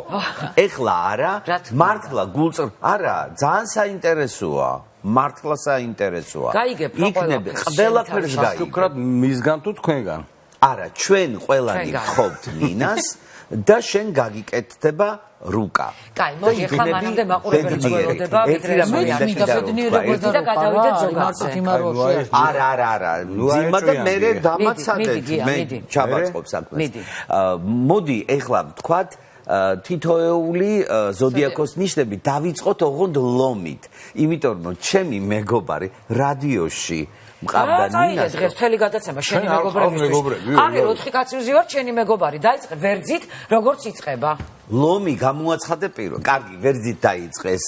ეხლა არა, მართლა გულწრ არა, ძალიან საინტერესოა. მართლა საინტერესოა. გაიგებ რა ყველაფერს გაიგებ. საჩუქრად მისგან თუ თქვენგან? არა, ჩვენ ყველანი გთხოვთ ნინას და შენ გაგიკეთდება რუკა. კაი, მოდი ახლა მანამდე მაყურებელი გველოდება, ვიდრე და გადავიდეთ ზოგადად. არა. ძიმა და მე დამაცადეთ, მე ჩაბაწყობ საქმეს. მოდი ახლა ვთქვათ თითოეული ზოდიაკოს ნიშნები დავიწყოთ ოღონდ ლომით. იმიტომ რომ ჩემი მეგობარი რადიოში მყავდა ნინას. დღეს მთელი გადაცემა შენი მეგობრებისთვის. არის 4 კაცი ვზივარ, შენი მეგობარი. დაიწყე ვერძით, როგორც იწყება. ლომი გამოაცხადე პირველ. კარგი, ვერძით დაიწყეს.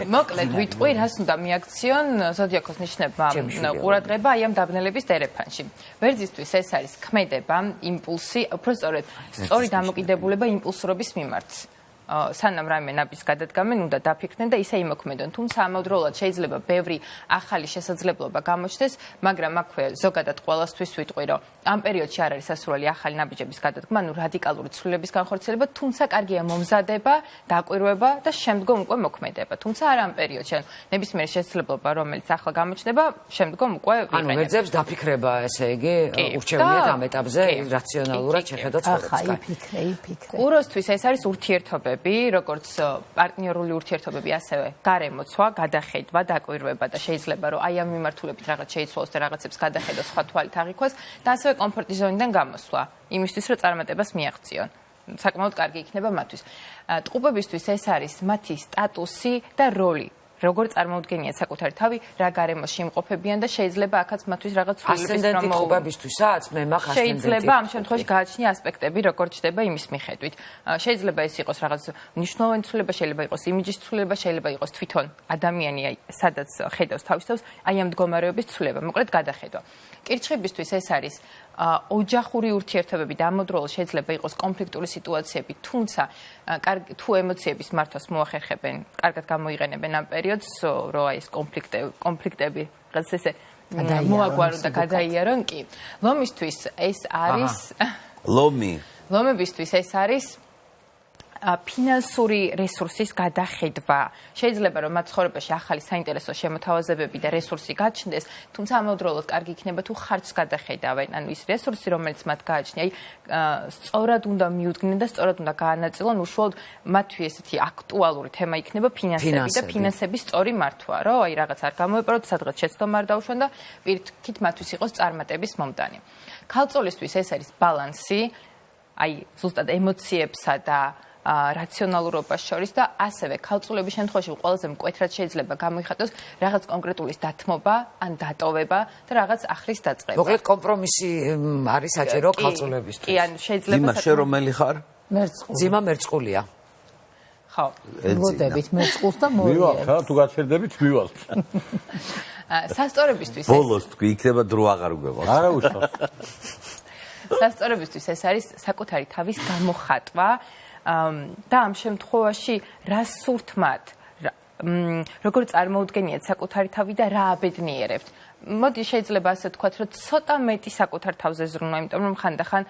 მოკლედ ვიტყვი, რას უნდა მიაქციონ ზოდიაკოს ნიშნებმა ყურადღება აი ამ დაბნელების დერეფანში. ვერძისთვის ეს არის ქმედება, იმპულსი, უფრო სწორედ, სწორი დამოკიდებულება იმპულსურობის მიმართ. სანამ რაიმე ნაბიჯს გადადგამენ, უნდა დაფიქრდნენ და ისე იმოქმედონ. თუმცა ამავდროულად შეიძლება ბევრი ახალი შესაძლებლობა გამოჩნდეს, მაგრამ აქვე ზოგადად ყველასთვის ვიტყვი, რომ ამ პერიოდში არ არის სასურველი ახალი ნაბიჯების გადადგმა, რადიკალური ცვლილების განხორციელება, თუმცა კარგია მომზადება, დაკვირვება და შემდგომ უკვე მოქმედება. თუმცა არ ამ პერიოდში, ნებისმიერი შესაძლებლობა, რომელიც ახლა გამოჩნდება, შემდგომ უკვე ვიყენებთ. ანუ ვერძებს დაფიქრება, ესე იგი, ურჩევნიათ ამ ეტაპზე რაციონალურად შეხედოთ ცხოვრებას. იფიქრე. ყუროსთვის ეს არის ურთიერთობები, როგორც პარტნიორული ურთიერთობები, ასევე გარემოცვა, გადახედვა, დაკვირვება და შეიძლება რომ აი ამ მიმართულებით რაღაც შეიცვალოს და რაღაცებს გადახედოს, სხვა თვალით აღიქვას და ასევე კომფორტის ზონიდან გამოსვლა, იმისთვის რომ წარმატებას მიაღწიონ. საკმაოდ კარგი იქნება მათთვის. ტყუპებისთვის ეს არის მათი სტატუსი და როლი. როგორ წარმოუდგენიათ საკუთარი თავი, რა გარემოში იმყოფებიან და შეიძლება აქაც მათთვის რაღაც ასცენდენტი ტყუპებისთვისაც მე მაქვს ასცენდენტი. შეიძლება ამ შემთხვევაში გააჩნია ასპექტები, როგორ ჩდება იმის მიხედვით. შეიძლება ეს იყოს რაღაც მნიშვნელოვანი ცვლილება, შეიძლება იყოს იმიჯის ცვლილება, შეიძლება იყოს თვითონ ადამიანი, სადაც ხედავს თავის თავს, აი ამ მდგომარეობის ცვლილება, მოკლედ გადახედვა. კირჩხიბისთვის ეს არის ოჯახური ურთიერთობები და ამავდროულად შეიძლება იყოს კონფლიქტური სიტუაციები, თუმცა თუ ემოციების მართვას მოახერხებენ, კარგად გამოიყენებენ ამ პერიოდს, რომ აი ეს კონფლიქტები რაღაც ესე მოაგვარონ და გადაიარონ, კი. ლომისთვის ეს არის ლომებისთვის ეს არის ფინანსური რესურსის გადახედვა. შეიძლება რომ მათ ცხოვრებაში ახალი საინტერესო შემოთავაზებები და რესურსი გაჩნდეს, თუმცა ამავდროულად კარგი იქნება თუ ხარჯს გადახედავენ. ანუ ის რესურსი, რომელიც მათ გააჩნია, სწორად უნდა მიუდგნენ და სწორად უნდა გაანაწილონ, უშუალოდ მათთვის ესეთი აქტუალური თემა იქნება ფინანსები და ფინანსების სწორი მართვა, რომ აი რაღაც არ გამოეპაროთ, სადღაც შეცდომა არ დაუშვან და პირიქით მათთვის იყოს წარმატების მომტანი. ქალწულისთვის ეს არის ბალანსი, აი ზუსტად ემოციებსა და რაციონალურობას შორის და ასევე ქალწულების შემთხვევაში ყველაზე მკვეთრად შეიძლება გამოიხატოს რაღაც კონკრეტულის დათმობა ან დატოვება და რაღაც ახლის დაწყება. მოკლედ კომპრომისი არის საჭირო ქალწულებისთვის. კი, ან შეიძლება ძიმა შენ რომელი ხარ? ძიმა მერწყულია. ხო. მოდებით მერწყულს და მოვიარეთ. მივალთ რა, თუ გაჩერდებით მივალთ. სასწორებისთვის ბოლოს თქვი, იქნება დრო აღარ გვეღოს. არა უშავს. სასწორებისთვის ეს არის საკუთარი თავის გამოხატვა. და ამ შემთხვევაში რა სურთ მათ, როგორ წარმოუდგენიათ საკუთარი თავი და რა აბედნიერებთ. მოდი შეიძლება ასე ვთქვათ, რომ ცოტა მეტი საკუთარ თავზე ზრუნვა, იმიტომ რომ ხანდახან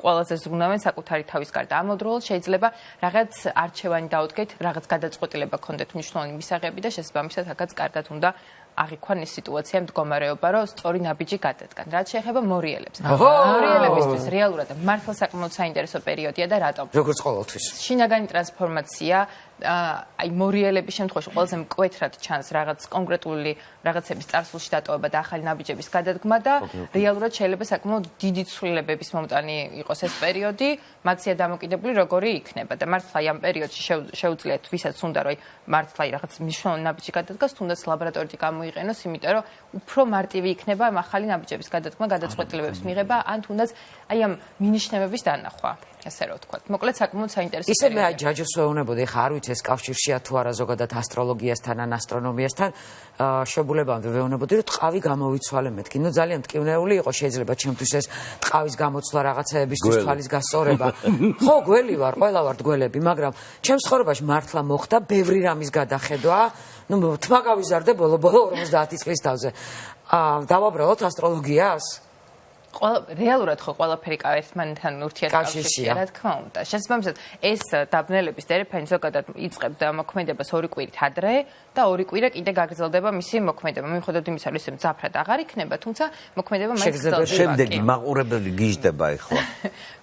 ყველაზე ზრუნავენ საკუთარი თავის გარდა. ამავდროულად შეიძლება რაღაც არჩევანი დაუდგეთ, რაღაც გადაწყვეტილება გქონდეთ მნიშვნელოვანი მისაღები და შესაბამისად აქაც კარგად უნდა აღიქვან ეს სიტუაცია მდგომარეობა, რომ სწორი ნაბიჯი გადადგან. რაც შეეხება მორიელებს. მორიელებისთვის რეალურად მართლა საკმაოდ საინტერესო პერიოდია და რატომ? როგორც ყოველთვის. შინაგანი ტრანსფორმაცია აი მორიელების შემთხვევაში ყველაზე მკვეთრად ჩანს რაღაც კონკრეტული რაღაცების წარსულში დატოვება და ახალი ნაბიჯების გადადგმა და რეალურად შეიძლება საკმაოდ დიდი ცვლილებების მომტანი იყოს ეს პერიოდი, მათია დამოკიდებული როგორი იქნება და მართლა ამ პერიოდში შეუძლიათ ვისაც უნდა რომ მართლა რაღაც მნიშვნელოვანი ნაბიჯი გადადგას, თუნდაც ლაბორატორიით გამოიყენოს, იმიტომ რომ უფრო მარტივი იქნება ამ ახალი ნაბიჯების გადადგმა, გადაწყვეტილებების მიღება, ან თუნდაც აი ამ მინიშნებების დანახვა. ასე რომ ვთქვათ. მოკლედ საკმაოდ საინტერესო. ისე მე ჯაჯოს ვეუბნებოდი, ხა არ ვიცი ეს კავშირშია თუ არა ზოგადად ასტროლოგიასთან ან ასტრონომიასთან, შებულებამდე ვეუბნებოდი, რომ ტყავი გამოვიცვალე მეთქი. ნუ ძალიან მტკივნეული იყო, შეიძლება ჩემთვის ეს ტყავის გამოცვლა რაღაცეებისთვის თვალის გასწორება. ხო, გველი ვარ, ყველა ვართ გველები, მაგრამ ჩემს ცხოვრებაში მართლა მოხდა ბევრი რამის გადახედვა. ნუ თმა გავიზარდე ბოლო 50 წლის თავზე. დავაბრალოთ ასტროლოგიას? რეალურად ხო ყველაფერი ერთმანეთთან ურთიერთკავშირშია, რა თქმა უნდა. შესაბამისად, ეს დაბნელების დერეფანი ზოგადად იწყებს მოქმედებას 2 კვირით ადრე და 2 კვირა კიდე გაგრძელდება მისი მოქმედება. მიუხედავად იმისა, რომ ისე მძაფრად აღარ იქნება, თუმცა მოქმედება მაინც გრძელდება. შემდეგი მაყურებელი გიждდება ეხლა.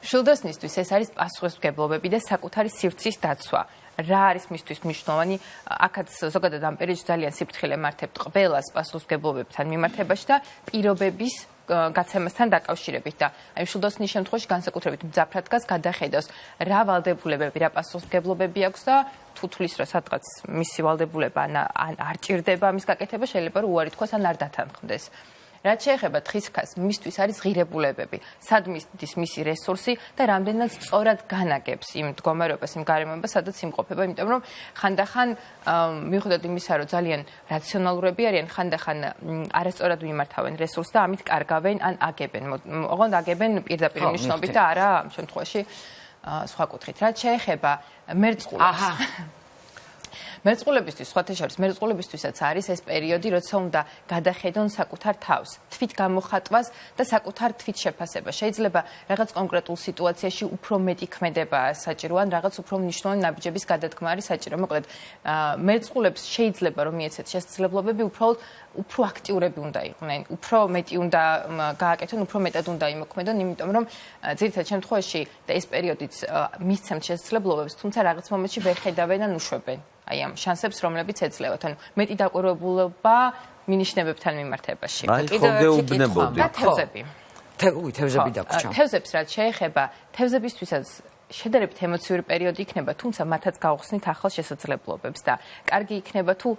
მშვილდოსნისთვის ეს არის პასუხისმგებლობები და საკუთარი სივრცის დაცვა. რა არის მისთვის მნიშვნელოვანი? აქაც ზოგადად ამ პერიოდში ძალიან სიფრთხილე მართებთ ყველას პასუხისმგებლობებთან მიმართებაში და პირობების გაცემასთან დაკავშირებით და აი მშვილდოსნის შემთხვევაში განსაკუთრებით მძაფრად დგას გადახედავს რა ვალდებულებები, რა პასუხისმგებლობები აქვს და თუ თulis რა სადღაც მისი ვალდებულება ან არ ჭირდება ამის გაკეთება, შეიძლება რომ უარი თქვას ან არ დათანხმდეს. რაც შეეხება თხის ხაზს, მისთვის არის ღირებულებები, სად მისდის მისი რესურსი და რამდენად სწორად განაგებს იმ მდგომარეობას, იმ გარემოებას, სადაც იმყოფება, იმიტომ რომ ხანდახან მიუხედავად იმისა, რომ ძალიან რაციონალურები არიან, ხანდახან არასწორად მიმართავენ რესურსს და ამით კარგავენ ან აგებენ. ოღონდ აგებენ პირდაპირ მნიშვნელობით და არა ამ შემთხვევაში სხვა კუთხით. რაც შეეხება მერწყულებს. მერწყულებისთვის, სხვათა შორის, მერწყულებისთვისაც არის ეს პერიოდი, როცა უნდა გადახედონ საკუთარ თავს, თვით გამოხატვას და საკუთარ თვით შეფასებას. შეიძლება რაღაც კონკრეტულ სიტუაციაში უფრო მეტი ქმედება საჭირო, ან რაღაც უფრო მნიშვნელოვანი ნაბიჯების გადადგმა არის საჭირო. მოკლედ, მერწყულებს შეიძლება რომ მიეცეთ შესაძლებლობები, უფრო აქტიურები უნდა იყვნენ, უფრო მეტი უნდა გააკეთონ, უფრო მეტად უნდა იმოქმედონ, იმიტომ რომ ძირითადად შემთხვევაში და ეს პერიოდიც მისცემთ შესაძლებლობებს, თუმცა რაღაც მომენტში ვერ ხედავენ ან უშვებენ. აი ამ შანსებს, რომლებიც ეძლევათ, ანუ მეტი დაკვირვებულობა მინიშნებებთან მიმართებაში. კიდევ უბნებოდი. თევზები. თევზები დაგვრჩა. თევზებს რაც შეეხება, თევზებისთვისაც შედარებით ემოციური პერიოდი იქნება, თუმცა მათაც გავხსნით ახალ შესაძლებლობებს და კარგი იქნება თუ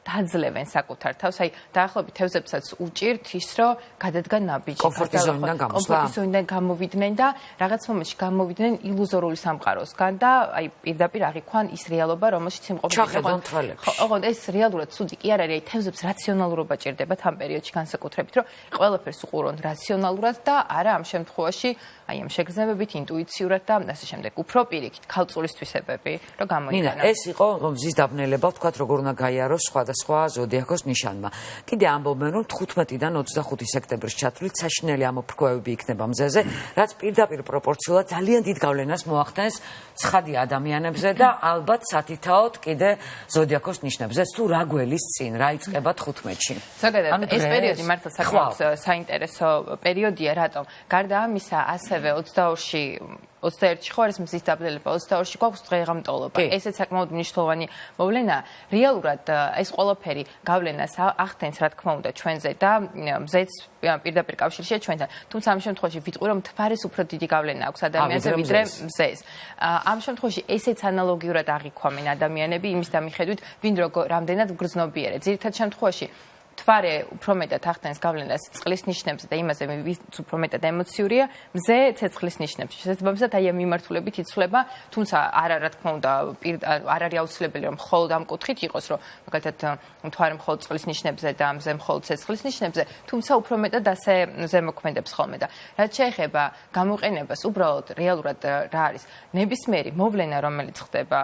დაძლევენ საკუთარ თავს, აი დაახლოებით თევზებსაც უჭირთ ის, რომ გადადგან ნაბიჯი, კომფორტის ზონიდან გამოვიდნენ და რაღაც მომენტში გამოვიდნენ ილუზორული სამყაროსგან და აი პირდაპირ აღიქვან ის რეალობა, რომელშიც იმყოფებიან. ოღონდ ეს რეალურად ცუდი კი არ არის, აი თევზებს რაციონალურობა ჭირდებათ ამ პერიოდში განსაკუთრებით, რომ ყველაფერს უყურონ რაციონალურად და არა ამ შემთხვევაში აი ამ შეგრძნებებით, ინტუიციურად და ასე შემდეგ. უფრო პირიქით, ქალწულის თვისებები, რომ გამოიყენონ. ნინა, ეს იყო მზის დაბნელება, ვთქვათ, როგორ უნდა გაიაროს სხვადასხვა ზოდიაქოს ნიშანმა. კიდე ამბობენ, რომ 15-დან 25 სექტემბრის ჩათვლით საშინელი ამოფრქვევები იქნება მზეზე, რაც პირდაპირ პროპორციულად ძალიან დიდ გავლენას მოახდენს ცხადი ადამიანებზე და ალბათ სათითაოდ კიდე ზოდიაქოს ნიშნებზე. თუ რა გველის წინ, რა იწყება 15-ში. ზოგადად ეს პერიოდი მართლა საკმაოდ საინტერესო პერიოდია, რატომ? გარდა ამისა, ასევე 21-ში ხო არის მზის დაბნელება, 22-ში გვაქვს დღეღამტოლობა. ესეც საკმაოდ მნიშვნელოვანი მოვლენა. რეალურად ეს ყველაფერი გავლენას ახდენს, რა თქმა უნდა, ჩვენზე და მზეც პირდაპირ კავშირშია ჩვენთან. თუმცა ამ შემთხვევაში ვიტყვი, რომ მთვარის უფრო დიდი გავლენა აქვს ადამიანზე ვიდრე მზეს. ამ შემთხვევაში ესეც ანალოგიურად აღიქვამენ ადამიანები იმის დამიხედვით, ვინ რამდენად გრძნობიერე. ძირითად შემთხვევაში მთვარე უფრო მეტად ახდენს გავლენას წყლის ნიშნებზე და იმაზე ვინც უფრო მეტად ემოციურია, მზე ცეცხლის ნიშნებში. შესაძლებლობისად აი ამ მიმართულებით იცვლება, თუმცა რა თქმა უნდა, არ არის აუცილებელი რომ მხოლოდ ამ კუთხით იყოს, რომ მაგალითად მთვარე მხოლოდ წყლის ნიშნებზე და მზე მხოლოდ ცეცხლის ნიშნებზე, თუმცა უფრო მეტად ასე ზემოქმედებს ხოლმე და რაც შეეხება გამოყენებას, უბრალოდ რეალურად რა არის ნებისმიერი მოვლენა, რომელიც ხდება,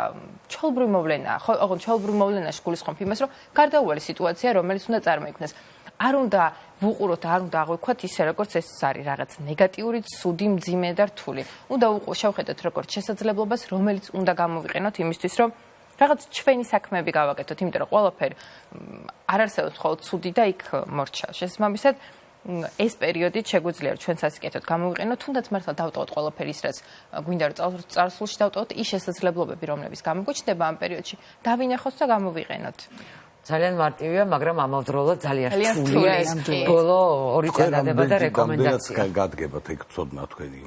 ჩაოლბრივი მოვლენაა, ხო, ოღონდ ჩაოლბრივი მოვლენაში გულისხმობ იმას, რომ გარდაუვალი სიტუაცია, რომელიც უნდა წარმოიქმნას. არ უნდა ვუყუროთ, არ უნდა აღვიქვათ ისე, როგორც ეს არის რაღაც ნეგატიური, ცუდი, მძიმე და რთული. უნდა შევხედოთ როგორც შესაძლებლობას, რომელიც უნდა გამოვიყენოთ იმისთვის, რომ რაღაც ჩვენი საქმეები გავაკეთოთ, იმიტომ რომ ყველაფერი არ არსებობს მხოლოდ ცუდი და იქ მორჩა. შესაბამისად, ეს პერიოდი შეგვიძლია ჩვენ სასიკეთოდ გამოვიყენოთ, თუნდაც მართლა დავტოვოთ ყველაფერი ის, რაც გვინდა რომ წარსულში დავტოვოთ, ის შესაძლებლობები, რომლებიც გამოგვიჩნდება ამ პერიოდში, დავინახოთ და გამოვიყენოთ. ძალიან მარტივია, მაგრამ ამავდროულად ძალიან რთულია ეს ბოლო 2 წელადება და რეკომენდაცია. გადგებათ ეგ ცოდნა თქვენი.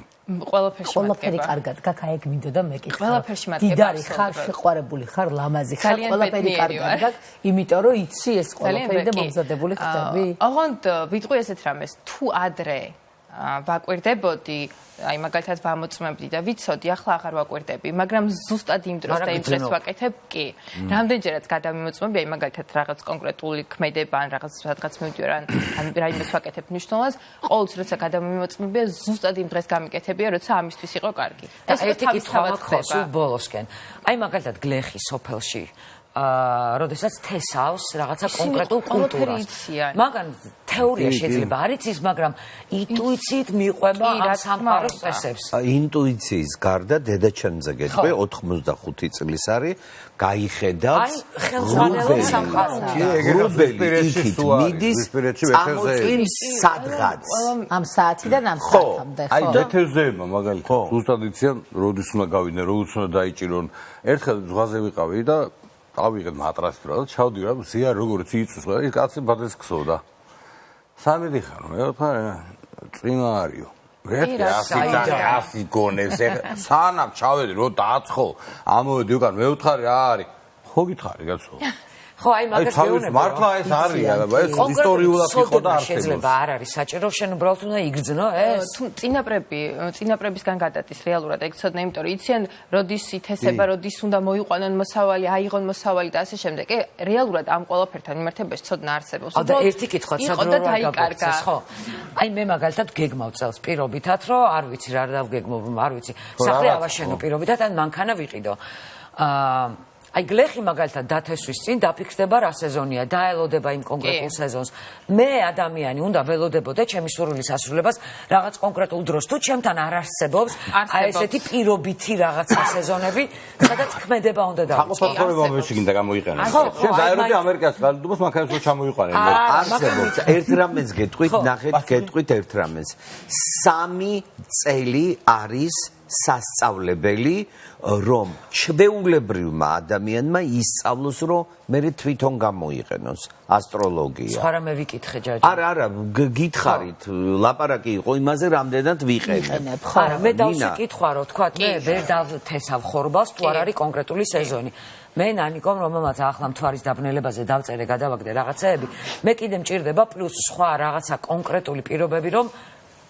ყველაფერი კარგად გაქა ეგ მინდოდა მეკითხა. ყველაფერში მათგება. დიდარი ხარ, შეყვარებული ხარ, ლამაზი ხარ, ყველაფერი კარგად გაქ, იმიტომ რომ იცი ეს ყველაფერი და მომზადებული ხდები. ოღონდ ვიტყვი ესეთ რამეს, თუ ადრე ვაკვირდებოდი, აი მაგალითად ვამოწმებდი და ვიცოდი, ახლა აღარ ვაკვირდები, მაგრამ ზუსტად იმ დროს და იმ დღეს ვაკეთებ, კი. რამდენჯერაც გადამიმოწმები, აი მაგალითად რაღაც კონკრეტული ქმედება ან რაღაც მივდივარ ან რაიმეს ვაკეთებ მნიშვნელობას, ყოველთვის როცა გადამიმოწმებია, ზუსტად იმ დღეს გამიკეთებია, როცა ამისთვის იყო კარგი. ეს ერთი კითხვა მაქვს სულ ბოლოსკენ. აი მაგალითად გლეხი სოფელში როდესაც თესავს რაღაცა კონკრეტულ კულტურას. მაგან თეორია შეიძლება არ იცის, მაგრამ ინტუიციით მიყვება ამ სამყაროს წესებს. ინტუიციის გარდა დედაჩემზე გეტყვი 85 წლის არის, გაიხედავს ხელმძღვანელობს სამყაროში. რუბელი მიდის წამოწვიმს სადღაც. ამ საათიდან ამ საათამდე, ხო? აი დეთევზეება მაგალითად, ზუსტად იციან, როდის უნდა გავიდნენ, როდის უნდა დაიჭირონ. ერთხელ ზღვაზე ვიყავი და ავიღეთ მატრასი რა და ჩავდივარ ზია როგორც იწვის და ის კაცი ბადეს ქსოვდა. სამედი ხარ, მე ვთქვი, წინა არისო. ერთი 100 გონებს სანამ ჩავედი რო დააცხო, ამოვედი უკან მე ვთხარი რა არის. ხო გითხარი კაცო. ხო, აი მაგას გეუბნება. მართლა ეს არის, ეს ისტორიულად იყო და არ შეიძლება არ არის საჭირო, შენ უბრალოდ უნდა იგრძნო ეს. თუ წინაპრებისგან გადადის რეალურად ეგ ცოდნა, იმიტომ რომ იციან როდის ითესება, როდის უნდა მოიყვანონ მოსავალი, აიღონ მოსავალი და ასე შემდეგ. რეალურად ამ ყველაფერთან მიმართებაში ცოდნა არსებობს. და ერთი კითხვა სადრო რა გაგაკეთეს, ხო? აი მე მაგალითად გეგმავ წელს პირობითად, რომ არ ვიცი რა დავგეგმობ, არ ვიცი. სახლი ავაშენო პირობითად, ან მანქანა ვიყიდო. აი გლეხი მაგალითად დათესვის წინ დაფიქსდება რა სეზონია, დაელოდება იმ კონკრეტულ სეზონს. მე ადამიანი უნდა ველოდებოდე ჩემი სურვილის ასრულებას რაღაც კონკრეტულ დროს. თუ ჩემთან არ არსებობს აი ესეთი პირობითი რაღაცა სეზონები, სადაც ქმედება უნდა დავიწყო. საყოველთაოდ მომეშიგინდა გამოიყენო. შენ დაერობდი ამერიკას გალდუბოს მანქანას რო ჩამოიყარე. არსებობს ერთ რამეს გეტყვით, ნახეთ, გეტყვით ერთ რამეს. 3 წელი არის სასწავლებელი, რომ ჩვეულებრივმა ადამიანმა ისწავლოს, რომ მე თვითონ გამოიყენოს ასტროლოგია. სხვა რამე ვიკითხე ჯაჯა. არა, გითხარით, ლაპარაკი იყო იმაზე, რამდენად ვიყენებ. არა, მე დავსიკითხვა, რომ თქვა, მე ვერ დავთესავ ხორბალს, თუ არ არის კონკრეტული სეზონი. მე ნანიკომ, რომელმაც ახლა მთვარის დაბნელებაზე დავწერე, გადავაგდე რაღაცეები, მე კიდე მჭირდება პლუს სხვა რაღაცა კონკრეტული პირობები, რომ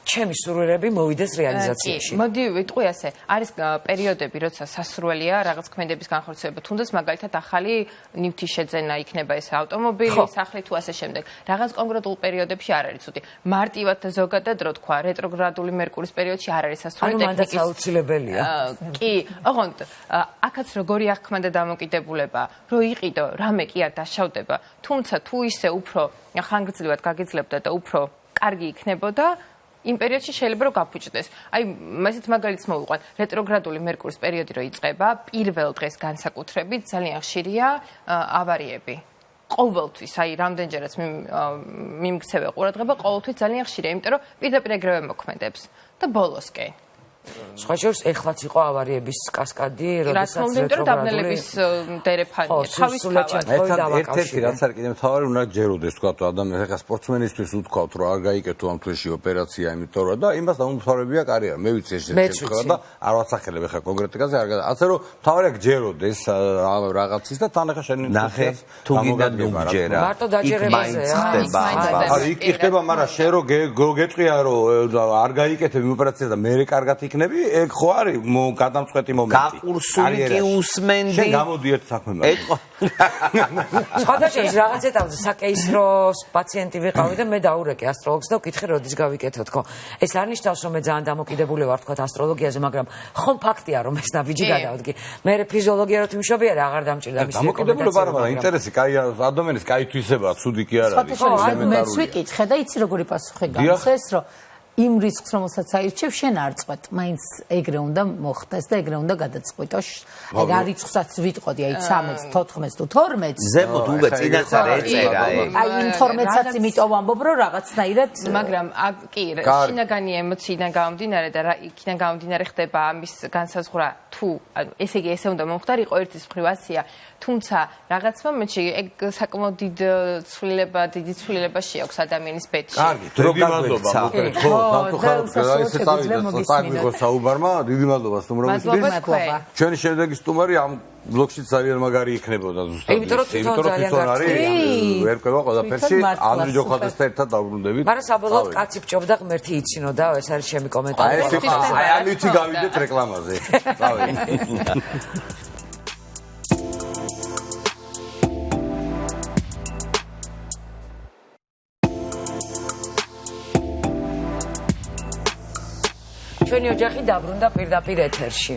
ჩემი სურვილები მოვიდეს რეალიზაციაში. მოდი ვიტყვი ასე, არის პერიოდები, როცა სასურველია რაღაც ქმედების განხორციელება, თუნდაც მაგალითად ახალი ნივთი შეძენა იქნება ეს ავტომობილი, სახლი თუ ასე შემდეგ. რაღაც კონკრეტულ პერიოდებში არ არის ცუდი. მარტივად და ზოგადად რო თქვა, რეტროგრადული მერკურის პერიოდში არ არის სასურველი ტექნიკის. ანუ მანდაც აუცილებელია. კი, ოღონდ აქაც როგორი აღქმა და დამოკიდებულება, რო იყიდო, რამე კი არ დაშავდება, თუმცა თუ ისე უფრო ხანგრძლივად გაგიძლებდა და უფრო კარგი იქნებოდა იმ პერიოდში შეიძლება რომ გაფუჭდეს. აი, ესეთ მაგალითს მოვიყვან. რეტროგრადული მერკურის პერიოდი რო იწყება, პირველ დღეს განსაკუთრებით ძალიან ხშირია ავარიები. ყოველთვის, აი, რამდენჯერაც მიმიქცევა ყურადღება, ყოველთვის ძალიან ხშირია, იმიტომ რომ პირდაპირ ეგრევე მოქმედებს და ბოლოსკენ. სხვა შორის ეხლაც იყო ავარიების კასკადი, როდესაც რატომ დაბნელების დერეფანია ერთ-ერთი რაც არის კიდე მთავარი უნდა ჯეროდეს თქვა ადამიანს ეხლა სპორტსმენისთვის უთქვათ რომ არ გაიკეთო ამ თვეში ოპერაცია იმიტომ რომ და იმას დაუმთავრებია კარიერა მე ვიცი ეს შეხედა და არ ვაცახელებ ეხლა კონკრეტიკაზე არ ასე რომ მთავარია ჯეროდეს რაღაცის და თან ეხლა შენ ნახე თუ გინდა ნუჯერა მარტო დაჯერებაზე არა იქ ხდება მაგრამ შენ რო გეტყვია რომ არ გაიკეთებ ოპერაცია და მე კარგად იქნები ეგ ხო არის გადამწყვეტი მომენტი გაყურსული კი უსმენდი შენ გამოდი ერთ საქმემ სხვადასხვა რაღაც ეტაპზე საკეისრო პაციენტი ვიყავი და მე დაურეკე ასტროლოგს და ვკითხე როდის გავიკეთოთ ხო ეს არ ნიშნავს რომ მე ძალიან დამოკიდებული ვარ თქვა ასტროლოგიაზე მაგრამ ხომ ფაქტია რომ ეს ნაბიჯი გადავდგი მე ფიზიოლოგია რო თვიმშობია რა აღარ დამჭირდა მის დამოკიდებულება არა მაგრამ ინტერესი კაი ადამიანის კაი თვისებაა ცუდი კი არ არის მე ვიკითხე და იცი როგორი პასუხი გამოსეს რომ იმ რისკს რომელსაც აირჩევ შენ არ წყვეტ მაინც ეგრე უნდა მოხდეს და ეგრე უნდა გადაწყვიტო ეგ არ რისკსაც ვიტყოდი აი 13-ს 14-ს თუ 12-ს ზემოთ უკვე წინასწარ ეწერა აი იმ 12-საც იმიტომ ვამბობ რომ რაღაცნაირად მაგრამ კი შინაგანი ემოციიდან გამომდინარე და რა იქიდან გამომდინარე ხდება ამის განსაზღვრა თუ ანუ ესე იგი ესე უნდა მომხდარიყო ერთის მხრივ ასია თუმცა რაღაც მომენტში ეგ საკმაოდ დიდი ცვლილება შეაქვს ადამიანის ბედში კარგი დრო გაგმოცა ხო სამწუხაროდ ესე წავიდა საერთოდ საუბარმა დიდი მადლობა სტუმრობისთვის ჩვენი შემდეგი სტუმარი ამ ბლოგში ძალიან მაგარი იქნებოდა ზუსტად იმიტომ რომ თვითონ არის ვერ ყვება ყველაფერში ანდრი ჯოხაძესთან ერთად დაბრუნდებით მაგრამ საბოლოოდ კაცი ბჭობდა ღმერთი იცინოდა ეს არის ჩემი კომენტარი აი ამითი გავიდეთ რეკლამაზე წავედი ჩვენი ოჯახი დაბრუნდა პირდაპირ ეთერში.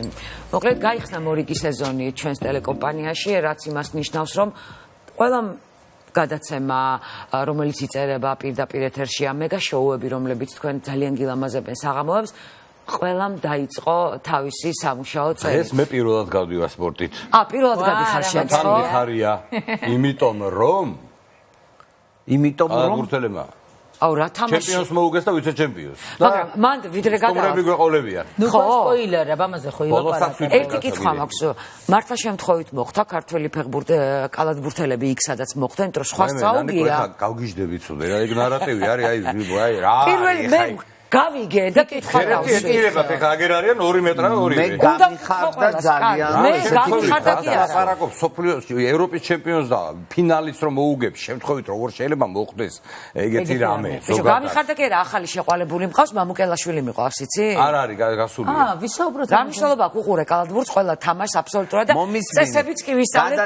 მოკლედ გაიხსნა მორიგი სეზონი ჩვენს ტელეკომპანიაში, რაც იმას ნიშნავს, რომ ყველა გადაცემა, რომელიც იწერება პირდაპირ ეთერში, მეგა შოუები, რომლებიც თქვენ ძალიან გილამაზებენ საღამოებს, ყველამ დაიწყო თავისი სამუშაო წელი. ეს მე პირველად გავდივარ სპორტით. პირველად გადიხარ შენ, ხო? თან მიხარია, იმიტომ რომ გურთელემა აუ რა თამაში ჩემპიონს მოუგეს და ვიცე ჩემპიონს. მაგრამ მან ვიდრე გადავა. სტუმრები გვეყოლებიან. ნუ სპოილერებ ამაზე ხო ილაპარაკე. ერთი კითხვა მაქვს. მართლა შემთხვევით მოხდა ქართველი კალათბურთელები იქ სადაც მოხდნენ, იმიტომ რომ სხვა სწაუგია. გავგიჟდები ცუდე რა ეგ ნარატივი არის აი რა. პირველი მე გავიგე და კითხვა დავსვი. ერთიერებად ეხა აგერ არიან 2 მეტრა 2. მე გამიხარდა ძალიან. მე გამიხარდა კი არა. ლაპარაკობს სოფლიოში ევროპის ჩემპიონს და ფინალის რომ მოუგებს შემთხვევით როგორ შეიძლება მოხდეს ეგეთი რამე. გამიხარდა კი არა ახალი შეყვალებული მყავს მამუკელაშვილი მიყვარს იცი? არ არის გასულია. ვისაუბროთ რა მნიშვნელობა აქვს უყურე კალათბურთს ყველა თამაშს აბსოლუტურად და წესებიც კი ვისწავლეთ.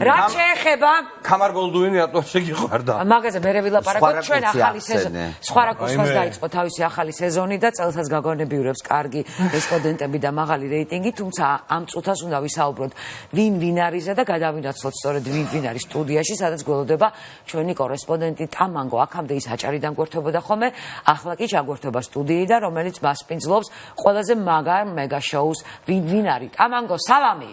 რა შეეხება? კამარ გოლდუინი რატო შეგიყვარდა? მაგაზე მე ვილაპარაკოთ ჩვენ ახალი სეზონი. სხვა რაკურსს დაიწყო თავისი ახალი სეზონი და წელსაც გაგონებიურებს კარგი რესპონდენტები და მაღალი რეიტინგი, თუმცა ამ წუთას უნდა ვისაუბროთ ვინ არისზე და გადავინაცვლოთ სწორედ ვინ არის სტუდიაში, სადაც გველოდება ჩვენი კორესპონდენტი ტამანგო. აქამდე ის აჭარიდან გვერდებოდა ხოლმე, ახლა კი ჩაგვერდება სტუდიიდან, რომელიც მასპინძლობს ყველაზე მაგარ მეგა შოუს ვინ არის. ტამანგო, სალამი.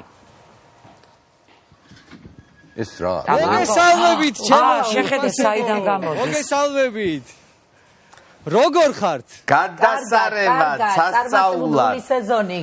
ეს რა? მოგესალმებით, ჩემო შეხედე საიდან გამოდის. მოგესალმებით. როგორ ხართ? გადასარევად, სასწაულად. სეზონი.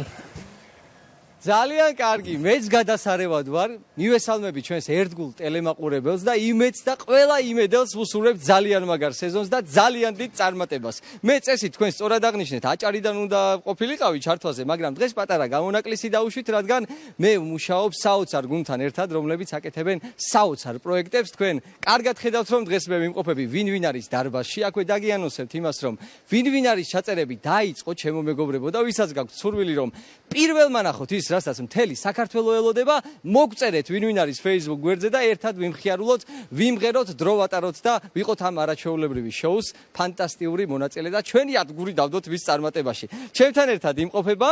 ძალიან კარგი, მეც გადასარევად ვარ. მივესალმები ჩვენს ერთგულ ტელემაყურებელს და იმედს და ყველა იმედელს ვუსურვებთ ძალიან მაგარ სეზონს და ძალიან დიდ წარმატებას. მე წესი თქვენ სწორად აღნიშნეთ, აჭარიდან უნდა ყოფილიყავი ჩართვაზე, მაგრამ დღეს პატარა გამონაკლისი დაუშვით, რადგან მე ვმუშაობ საოცარ გუნდთან ერთად, რომლებიც აკეთებენ საოცარ პროექტებს. თქვენ კარგად ხედავთ, რომ დღეს მე ვიმყოფები ვინ არის დარბაზში. აქვე დაგიანონსებთ იმას, რომ ვინ არის ჩაწერები დაიწყო, ჩემო მეგობრებო და ვისაც გაქვთ სურვილი, რომ პირველმა ნახოთ ის რასაც მთელი საქართველო ელოდება, მოგწერეთ ვინ არის Facebook გვერდზე და ერთად ვიმხიარულოთ, ვიმღეროთ, დრო ვატაროთ და ვიყოთ ამ არაჩვეულებრივი შოუს ფანტასტიკური მონაწილე და ჩვენი ადგური დავდოთ ვის წარმატებაში. ჩემთან ერთად იმყოფება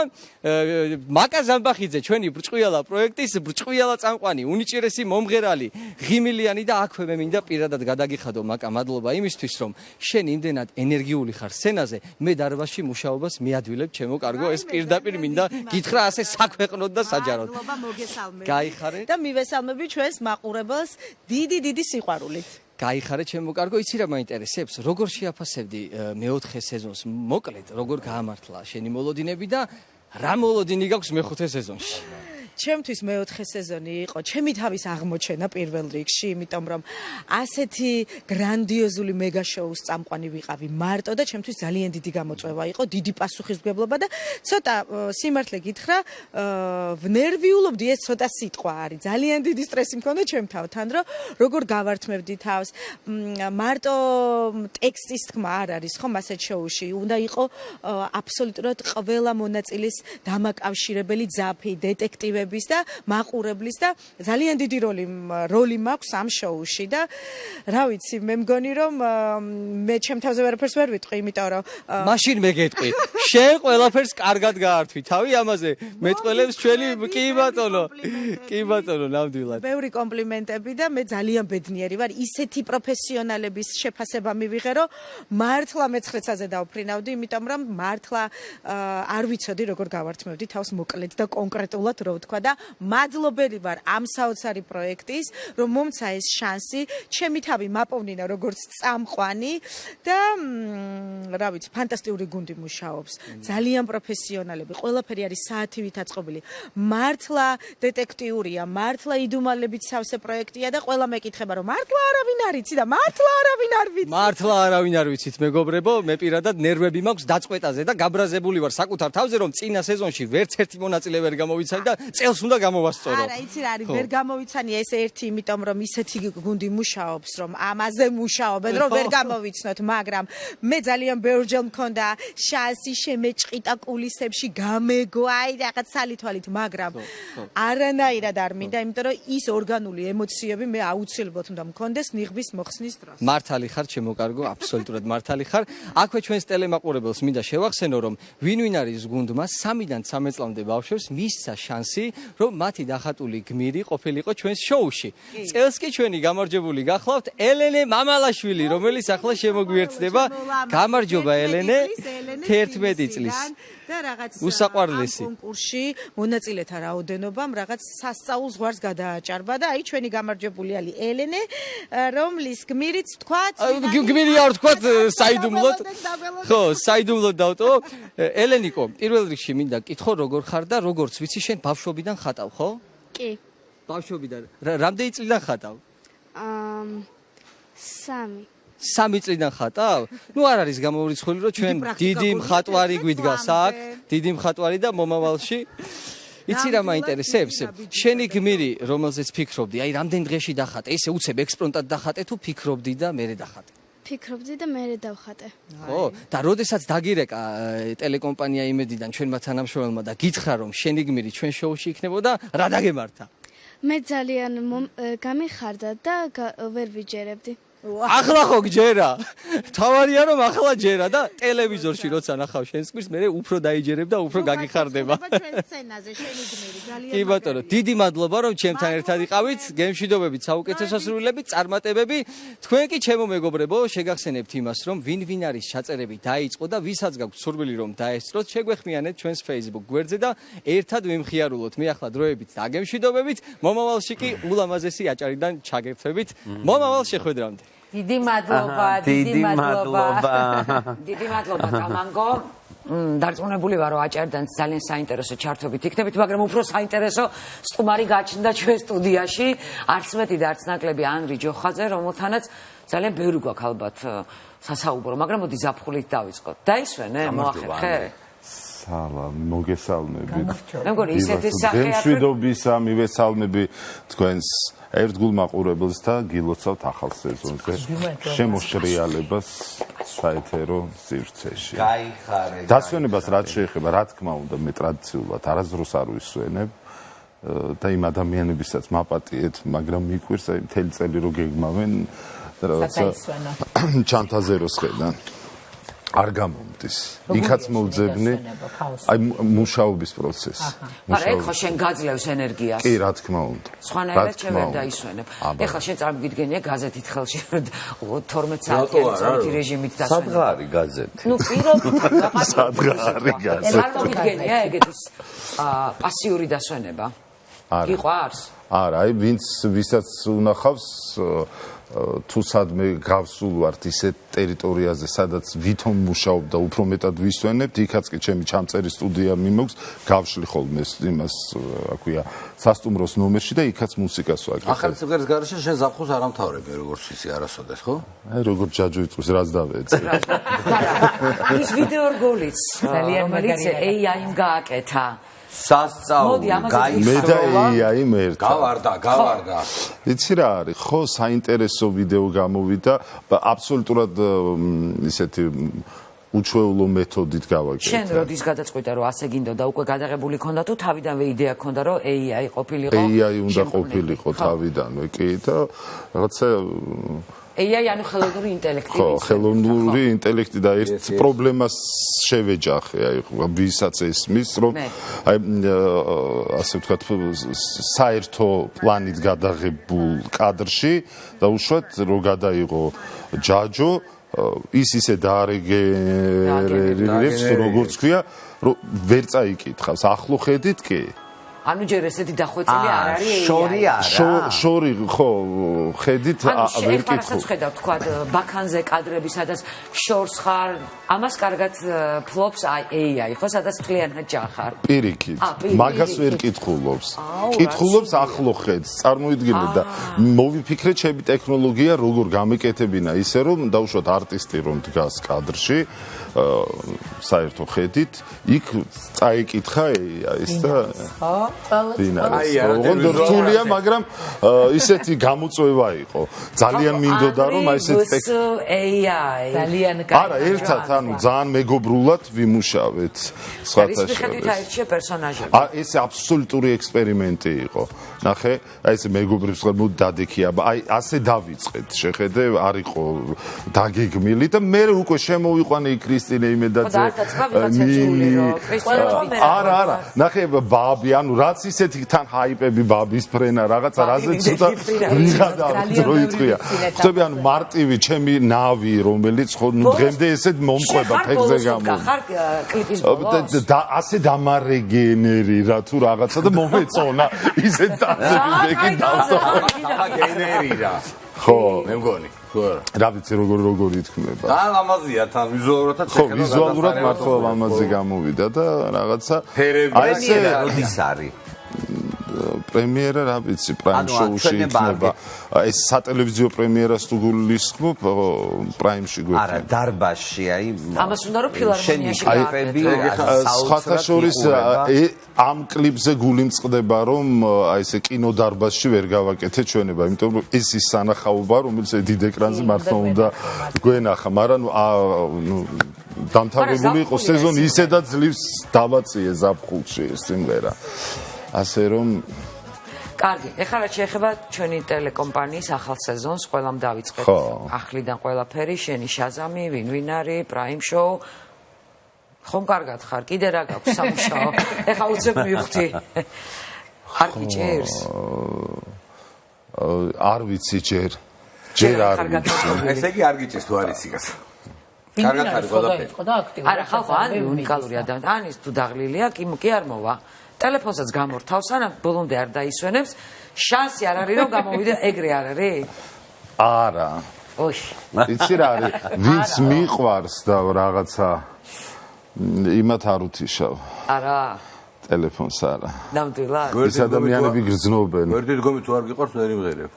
მაკა ზამბახიძე, ჩვენი ბრჭყვიალა პროექტის ბრჭყვიალა წამყვანი, უნიჭერესი მომღერალი, ღიმილიანი და აქვე მე მინდა პირადად გადაგიხადო მაკა, მადლობა იმისთვის, რომ შენ იმდენად ენერგიული ხარ სცენაზე, მე დარბაზში მუშაობას მიადვილებ, ჩემო კარგო, ეს პირდაპირ მინდა გითხრა ასე საქვეყნოდ და საჯაროდ. მადლობა, მოგესალმებით. გაიხარე და მივესალმები ჩვენს მაყურებელს დიდი სიყვარულით. გაიხარე ჩემო კარგო, იცი რა მაინტერესებს? როგორ შეაფასებდი მეოთხე სეზონს? მოკლედ, როგორ გაამართლა შენი მოლოდინები და რა მოლოდინი გაქვს მეხუთე სეზონში? ჩემთვის მეოთხე სეზონი იყო ჩემი თავის აღმოჩენა პირველ რიგში, იმიტომ რომ ასეთი გრანდიოზული მეგა შოუს წამყვანი ვიყავი მარტო და ჩემთვის ძალიან დიდი გამოწვევა იყო, დიდი პასუხისმგებლობა და ცოტა სიმართლე გითხრა, ვნერვიულობდი, ეს ცოტა სიტყვა არის. ძალიან დიდი სტრესი მქონდა ჩემ თავთან, რომ როგორ გავართმევდი თავს. მარტო ტექსტის თქმა არ არის ხომ ასეთ შოუში. უნდა იყო აბსოლუტურად ყველა მონაწილის დამაკავშირებელი ძაფი, დეტექტივი და მაყურებლის და ძალიან დიდი როლი მაქვს ამ შოუში და რა ვიცი მე მგონი რომ მე ჩემ თავზე ვერაფერს ვერ ვიტყვი იმიტომ რომ მაშინ მე გეტყვი შენ ყველაფერს კარგად გაართვი თავი ამაზე მეტყველებს ჩვენი კი ბატონო ნამდვილად ბევრი კომპლიმენტები და მე ძალიან ბედნიერი ვარ ისეთი პროფესიონალების შეფასება მივიღე რომ მართლა მეცხრეცაზე დავფრინავდი იმიტომ რომ მართლა არ ვიცოდი როგორ გავართმევდი თავს მოკლედ და კონკრეტულად რო ვთქვა და მადლობელი ვარ ამ საოცარი პროექტის, რომ მომცა ეს შანსი, ჩემი თავი მაპოვნინა როგორც წამყვანი და რა ვიცი, ფანტასტიკური გუნდი მუშაობს. ძალიან პროფესიონალები, ყველაფერი არის საათივით აწყობილი. მართლა დეტექტიურია, მართლა იდუმალებით სავსე პროექტია და ყველა მეკითხება, რომ მართლა არავინ არ იცი და მართლა არავინ არ ვიცი. მართლა არავინ არ ვიცით, მეგობრებო, მე პირადად ნერვები მაქვს დაწყვეტაზე და გაბრაზებული ვარ საკუთარ თავზე, რომ წინა სეზონში ვერც ერთი მონაწილე ვერ გამოვიცანი და წელს უნდა გამოვასწორო. არა, იცი რა არის, ვერ გამოვიცანი ეს ერთი, იმიტომ რომ ისეთი გუნდი მუშაობს, რომ ამაზე მუშაობენ, რომ ვერ გამოვიცნოთ, მაგრამ მე ძალიან ბევრჯერ მქონდა შანსი შემეჭყიტა კულისებში გამეგო, აი რაღაც სალითვალით, მაგრამ არანაირად არ მინდა, იმიტომ რომ ის ორგანული ემოციები მე აუცილებლად უნდა მქონდეს ნიღბის მოხსნის დროს. მართალი ხარ, ჩემო კარგო, აბსოლუტურად მართალი ხარ. აქვე ჩვენს ტელემაყურებელს მინდა შევახსენო, რომ ვინ არის გუნდმა 3-დან 13 წლამდე ბავშვებს მისცა შანსი, რომ მათი დახატული გმირი ყოფილიყო ჩვენს შოუში. წელს კი ჩვენი გამარჯვებული გახლავთ ელენე მამალაშვილი, რომელიც ახლა შემოგვიერთდება. გამარჯობა ელენე, 11 წლის. და რაღაც უსაყვარლესი კონკურსში მონაწილეთა რაოდენობამ რაღაც სასწაულ ზღვარს გადააჭარბა და აი ჩვენი გამარჯვებული არის ელენე, რომლის გმირიც თქვათ, გმირი არ თქვათ საიდუმლოდ. ხო, საიდუმლოდ დავტოვო. ელენიკო, პირველ რიგში მინდა კითხო, როგორ ხარ და როგორც ვიცი, შენ ბავშვობიდან ხატავ, ხო? კი. ბავშვობიდან. რამდენი წლიდან ხატავ? 3. 3 წლიდან ხატავ? ნუ არ არის გამოურიცხული, რომ ჩვენ დიდი მხატვარი გვიდგას აქ, დიდი მხატვარი და მომავალში. იცი რა მაინტერესებს? შენი გმირი, რომელზეც ფიქრობდი, აი რამდენ დღეში დახატე? ესე უცებ ექსპრონტად დახატე თუ ფიქრობდი და მერე დახატე? ფიქრობდი და მერე დავხატე. ხო, და როდესაც დაგირეკა ტელეკომპანია იმედიდან ჩვენმა თანამშრომელმა და გითხრა რომ შენი გმირი ჩვენ შოუში იქნებოდა, რა დაგემართა? მე ძალიან გამიხარდა და ვერ ვიჯერებდი. ახლა ხო გჯერა. თავარია რომ ახლა ჯერა და ტელევიზორში როცა ნახავ შენს გმირს, მე უფრო დაიჯერებ და უფრო გაგიხარდება. კი ბატონო, დიდი მადლობა რომ ჩემთან ერთად იყავით. გემშვიდობებით, საუკეთესო სრულიებით, წარმატებები. თქვენ კი ჩემო მეგობრებო, შეგახსენებთ იმას, რომ ვინ არის ჩაწერები დაიწყო და ვისაც გაქვთ სურვილი რომ დაესწროთ, შეგვეხმიანეთ ჩვენს Facebook გვერდზე და ერთად ვიმხიარულოთ. მე ახლა დროებით დაგემშვიდობებით, მომავალში კი ულამაზესი აჭარიდან ჩაგერთვებით. მომავალ შეხვედრამდე. დიდი მადლობა, დიდი მადლობა. დიდი მადლობა კამანგო. დარწმუნებული ვარ, რომ აჭარიდან ძალიან საინტერესო ჩართვებით იქნებით, მაგრამ უფრო საინტერესო სტუმარი გაჩნდა ჩვენ სტუდიაში, არც მეტი და არც ნაკლები ანრი ჯოხაძე, რომელთანაც ძალიან ბევრი გვაქვს ალბათ სასაუბრო, მაგრამ მოდი ზაფხულით დავიწყოთ. დაისვენე, მოახერხე? სალამ, მოგესალმებით. მე მგონი ისეთი სახე აქვს. გემშვიდობისა მივესალმები თქვენს ერთგულ მაყურებელს და გილოცავთ ახალ სეზონზე შემოშრიალებას საეთერო სივრცეში. გაიხარე. დასვენებას რაც შეეხება, რა თქმა უნდა, მე ტრადიციულად არასდროს არ ვისვენებ და იმ ადამიანებისაც მაპატიეთ, მაგრამ მიყვირს აი მთელი წელი რო გეგმავენ რაღაცა ჩანთაზეროს ხედან. არ გამომდის. იქაც მოვძებნი აი მუშაობის პროცესი. არა, ეხლა შენ გაძლევს ენერგიას. კი, რა თქმა უნდა. სხვანაირად შენ ვერ დაისვენებ. ეხლა შენ წარმოგიდგენია გაზეთით ხელში 12 საათიანი რეჟიმით დასვენება. სადღა არის გაზეთი? ნუ პირობითად სადღა არის გაზეთი? წარმოგიდგენია ეგეთი პასიური დასვენება. გიყვარს? არა, აი ვისაც უნახავს თუ სადმე გავსულ ვართ ისეთ ტერიტორიაზე, სადაც ვითომ მუშაობ და უფრო მეტად ვისვენებთ, იქაც კი ჩემი ჩამწერი სტუდია მიმოქვს, გავშლი ხოლმე იმას, რა ქვია, სასტუმროს ნომერში და იქაც მუსიკას ვაკეთებ. ახალი სიმღერის გარეშე შენ ზაფხულს არ ამთავრები, როგორც ისი არასოდეს, ხო? აი როგორ ჯაჯო იწვის, რაც დავეწე. ის ვიდეო რგოლიც, რომელიც AI-მ გააკეთა. სასწაული მე და AI მერტ. გავარდა. იცი რა არის, ხო, საინტერესო ვიდეო გამოვიდა, აბსოლუტურად ისეთი უჩვეულო მეთოდით გავაკეთე. შენ როდის გადაწყვიტე რომ ასე გინდოდა, უკვე გადაღებული ქონდა თუ თავიდანვე იდეა ქონდა რომ AI ყოფილიყო? AI უნდა ყოფილიყო თავიდანვე, კი და რაღაცა AI ანუ ხელოვნური ინტელექტი. ხო, ხელოვნური ინტელექტი და ერთ პრობლემას შევეჯახე, აი, ვისაც ესმის, რომ აი ასე ვთქვათ, საერთო პლანით გადაღებულ კადრში და უშუალოდ რო გადაიღო ჯაჯო, ის ისე დაარეგენერირებს, როგორც ქვია, რომ ვერ წაიკითხავს. ახლო ხედით კი ანუ ჯერ ესეთი დახვეწილი არ არის შორი არა შორი ხო ხედით ვერ კითხო. ანუ შეხედავ თქვა ბაქანზე კადრები სადაც შორს ხარ, ამას კარგად ფლობს AI, ხო, სადაც მთლიანად ჯახარ. პირიქით. მაგას ვერ კითხულობს. კითხულობს ახლო ხედს. წარმოიდგინე და მოვიფიქრე ჩემი ტექნოლოგია როგორ გამეკეთებინა ისე რომ დაუშვათ არტისტი რომ დგას კადრში საერთო ხედით, იქ წაიკითხა AI-ს და ოღონდ რთულია, მაგრამ ისეთი გამოწვევა იყო. ძალიან მინდოდა რომ აი ესეთ AI ძალიან არა, ერთად ანუ ძალიან მეგობრულად ვიმუშავეთ სხვათა შორის. აირჩია პერსონაჟები. ეს აბსოლუტური ექსპერიმენტი იყო. ნახე, აი ეს მეგობრებს ხომ დადექია, აი ასე დავიწყეთ. შეხედე, არ იყო დაგეგმილი და მე უკვე შემოვიყვანე კრისტინე იმედაძე. არა, ნახე ბაბი, ანუ რაც ისეთი თან ჰაიპები ბაბის ფრენა რაღაცა რაზეც ცოტა ვიღადა რო იწვია. ხტები ანუ მარტივი ჩემი ნავი რომელიც ხო დღემდე ესეთ მომყვება ფეხზე გამო. ხარ კლიპის ბოლოს? და ასე დამარეგენერირა თუ რაღაცა და მომეწონა ისეთ ტანები გენერირა. ხო, მე მგონი. რა ვიცი როგორ ითქმება. და ამაზია თან ვიზუალურადაც ხო, ვიზუალურად მართლა ამაზე გამოვიდა და რაღაცა აი ესე როდის არის? პრემიერა რა ვიცი, პრაიმ შოუში იქნება. ეს სატელევიზიო პრემიერას თუ გულისხმობ, პრაიმში გვექნება. არა, დარბაზში, აი ამას უნდა რომ ფილარმონიაში გააკეთო. სხვათა შორის ამ კლიპზე გული მწყდება, რომ აი ესე კინოდარბაზში ვერ გავაკეთე ჩვენება, იმიტომ რომ ეს ის სანახაობა, რომელიც დიდ ეკრანზე მართლა უნდა გვენახა, მაგრამ ნუ დამთავრებული იყო სეზონი ისედაც ძლივს დავაწიე ზაფხულში ეს სიმღერა. ასე რომ კარგი, ეხლა რაც შეეხება ჩვენი ტელეკომპანიის ახალ სეზონს, ყველამ დავიწყეთ ახლიდან ყველაფერი, შენი შაზამი, ვინ არის, პრაიმ შოუ. ხომ კარგად ხარ? კიდე რა გაქვს სამუშაო? ეხლა უცებ მივხვდი. არ გიჭერს? არ ვიცი ჯერ. ჯერ არ ვიცი. ესე იგი არ გიჭერს თუ არის იგას. კარგად არის ყველაფერი. არა, ხალხო, ან უნიკალური ადამიანი, ან ის თუ დაღლილია, კი არ მოვა. ტელეფონსაც გამორთავს, ან ბოლომდე არ დაისვენებს, შანსი არ არის რომ გამოვიდე ეგრე არ არის? არა. ოშ. იცი რა არის? ვინც მიყვარს და რაღაცა იმათ არ უთიშავ. არა. ტელეფონს არა. ნამდვილად. ეს ადამიანები გრძნობენ. ვერდით გომი თუ არ გიყვარს ვერ იმღერებ.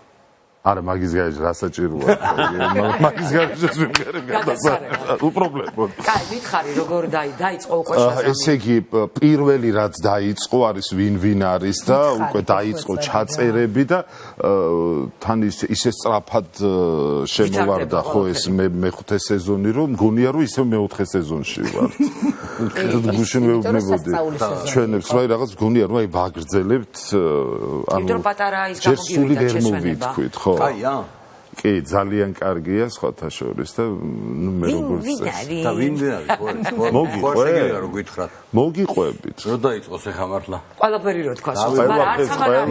არა, მაგის გარეშე რა საჭიროა? მაგის გარეშე ვიმღერებ გადასარევად. უპრობლემოდ. კაი, მითხარი როგორ დაიწყო უკვე შეზამი? ესე იგი, პირველი რაც დაიწყო არის ვინ არის და უკვე დაიწყო ჩაწერები და თან ისე სწრაფად შემოვარდა ხო ეს მეხუთე სეზონი, რომ მგონია რომ ისევ მეოთხე სეზონში ვარ. გუშინ ვეუბნებოდი ჩვენებს, რომ აი რაღაც მგონია რომ აი ვაგრძელებთ, ანუ იმიტომ პატარა ის გამოგივიდა შესვენება. ხო. კაია? კი, ძალიან კარგია სხვათა შორის და ნუ მე როგორც წესი. და ვინ არის ხო? მოგიყვე? რო გითხრათ. მოგიყვებით. რო დაიწყოს ეხა მართლა. ყველაფერი რო თქვა,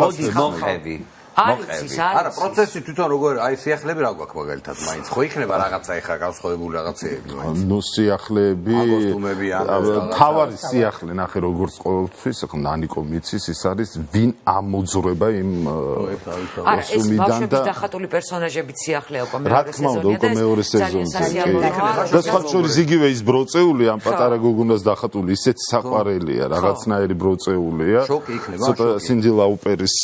მოდი მოხევი. არის არა პროცესი თვითონ როგორ აი სიახლეები რა გვაქვს მაგალითად მაინც ხო იქნება რაღაცა ეხა განსხვავებული რაღაცეები მაინც ნუ სიახლეები თავარი სიახლე ნახე როგორც ყოველთვის ხო ნანიკო მიცის ის არის ვინ ამოძრება იმ კოსტუმიდან და დახატული პერსონაჟებით სიახლე უკვე მეორე სეზონია და მეორე სეზონზე და სხვა შორის იგივე ის ბროწეული ამ პატარა გოგონას დახატული ისეთ საყვარელია რაღაცნაირი ბროწეულია ცოტა სინდი ლაუპერის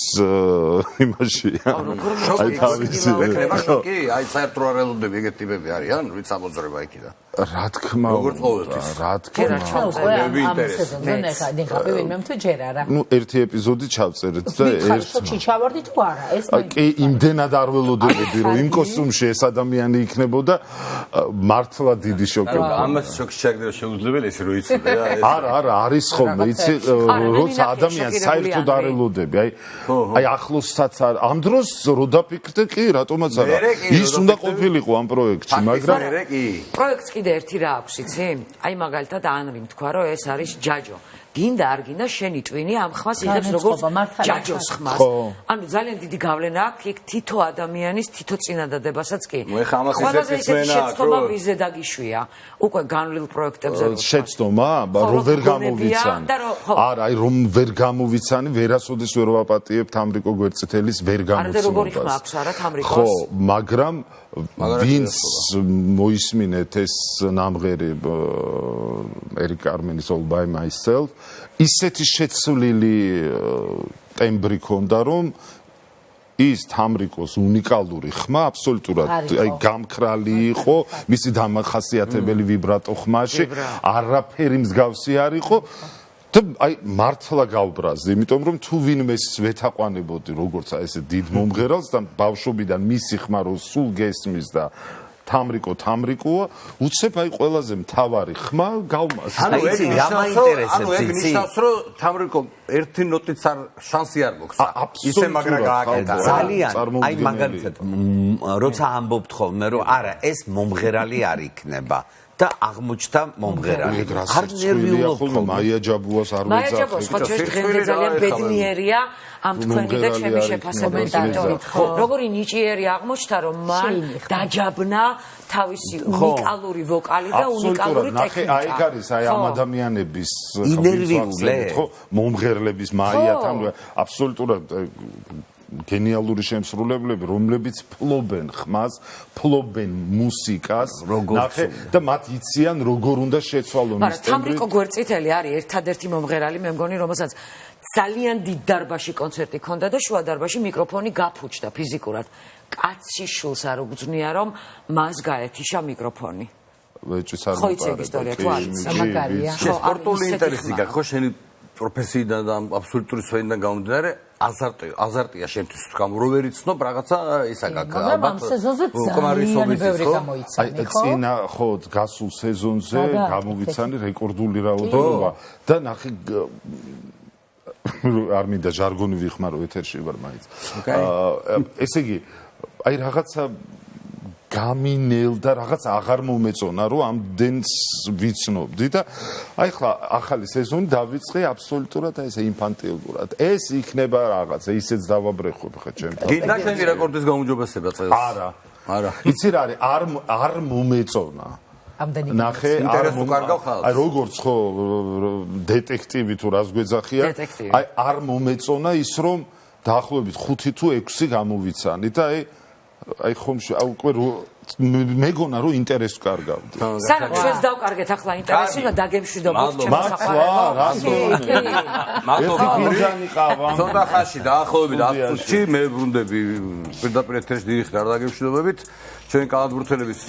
შოკი თავისი ექნება შოკი აი საერთო არელოდები ეგეთ ტიპები არიან ვინც ამოძრება იქიდან რა თქმა უნდა რა თქმა უნდა ნუ ერთი ეპიზოდი ჩავწერეთ და შოკში ჩავარდით თუ არა ეს კი იმდენად არ ველოდებოდი რომ იმ კოსტუმში ეს ადამიანი იქნებოდა მართლა დიდი შოკი ამას შოკში ჩაგდევა შეუძლებელი ესე რო იცოდე არა არის ხოლმე იცი როცა ადამიანს საერთოდ არ ველოდები აი ახლოსაც ამ დროს რო დაფიქრდე კი რატომაც არა ის უნდა ყოფილიყო ამ პროექტში მაგრამ პროექტს კიდე ერთი რა აქვს იცი აი მაგალითად ანრიმ თქვა რომ ეს არის ჯაჯო გინდა არ გინდა შენი ტვინი ამ ხმას იღებს როგორც ჯაჯოს ხმას ანუ ძალიან დიდი გავლენა აქვს იქ თითო ადამიანის თითო წინადადებასაც კი ყველაზე ისეთი შეცდომა ვიზე დაგიშვია უკვე განვლილ პროექტებზე შეცდომა რომ ვერ გამოვიცან არა აი რომ ვერ გამოვიცანი ვერასოდეს ვერ ვაპატიებ თამრიკო გვერდწითელის ვერ გამოცნობას არა როგორი ხმა აქვს არა თამრიკოს ხო მაგრამ ვინც მოისმინეთ ეს ნამღერი ერიკ არმენის All by Myself ისეთი შეცვლილი ტემბრი ქონდა რომ ის თამრიკოს უნიკალური ხმა აბსოლუტურად აი გამქრალი იყო მისი დამახასიათებელი ვიბრატო ხმაში არაფერი მსგავსი არ იყო და აი მართლა გავბრაზდი იმიტომ რომ თუ ვინმეს ვეთაყვანებოდი როგორც აი ესე დიდ მომღერალს და ბავშვობიდან მისი ხმა რო სულ გესმის და თამრიკოა უცებ აი ყველაზე მთავარი ხმა გავმას ანუ იცი რა მაინტერესებს იცი ნიშნავს რომ თამრიკო ერთი ნოტიც არ შანსი არ მოქვს ისე მაგრა გააკეთა ძალიან აი მაგალითად როცა ამბობთ ხოლმე რომ არა ეს მომღერალი არ იქნება და აღმოჩნდა მომღერალი არ ნერვიულობ ხოლმე მაია ჯაბუას არ ვეძახი მაია ჯაბუას ხო დღემდე ძალიან ბედნიერია ამ თქვენი და ჩემი შეფასებებით როგორი ნიჭიერი აღმოჩნდა რომ მან დაჯაბნა თავისი უნიკალური ვოკალი და უნიკალური ტექნიკა აი არის აი ამ ადამიანების ხო მომღერლების მაიათან აბსოლუტურად გენიალური შემსრულებლები, რომლებიც ფლობენ ხმას, ფლობენ მუსიკას, ნახე და მათ იციან როგორ უნდა შეცვალონ ის ტემბრი. თამრიკო გვერდწითელი არის ერთადერთი მომღერალი, მე მგონი, რომელსაც ძალიან დიდ დარბაზში კონცერტი ჰქონდა და შუა დარბაზში მიკროფონი გაფუჭდა ფიზიკურად. კაცი შულს არ უგზნია, რომ მას გაეთიშა მიკროფონი. ვეჭის არ ხო იცი ისტორია თუ არის სამაგარია. სპორტული ინტერესი გაქვს ხო შენი პროფესიიდან და აბსოლუტური სვენიდან გამომდინარე აზარტია შენთვის თქო რომ ვერ იცნობ რაღაცა ისა გაქვს ალბათ უკმარისობით ხო აი წინა ხო გასულ სეზონზე გამოვიცანი რეკორდული რაოდენობა და ნახე არ მინდა ჟარგონი ვიხმარო ეთერში ვარ მაინც ესე იგი აი რაღაცა გამინელ და რაღაც აღარ მომეწონა რომ ამდენს ვიცნობდი და აი ხლა ახალი სეზონი დავიწყე აბსოლუტურად აი ესე ინფანტილურად ეს იქნება რაღაცა ისეც დავაბრეხებ ხა ჩემთან გინდა შენი რეკორდის გაუმჯობესება წელს არა იცი რა არის არ მომეწონა ამდენი ნახე აი როგორც ხო დეტექტივი თუ რას გვეძახიან აი არ მომეწონა ის რომ დაახლოებით 5 თუ 6 გამოვიცანი და აი ხომში უკვე მეგონა რომ ინტერესს კარგავდი. სანამ ჩვენს დავკარგეთ ახლა ინტერესი და დაგემშვიდობოთ ჩემს მადლობა. ზონდა ხაში დაახლოებით 10 წუთში მე ბრუნდები პირდაპირ ეთერში დიდი ხარ დაგემშვიდობებით. ჩვენი კალათბურთელების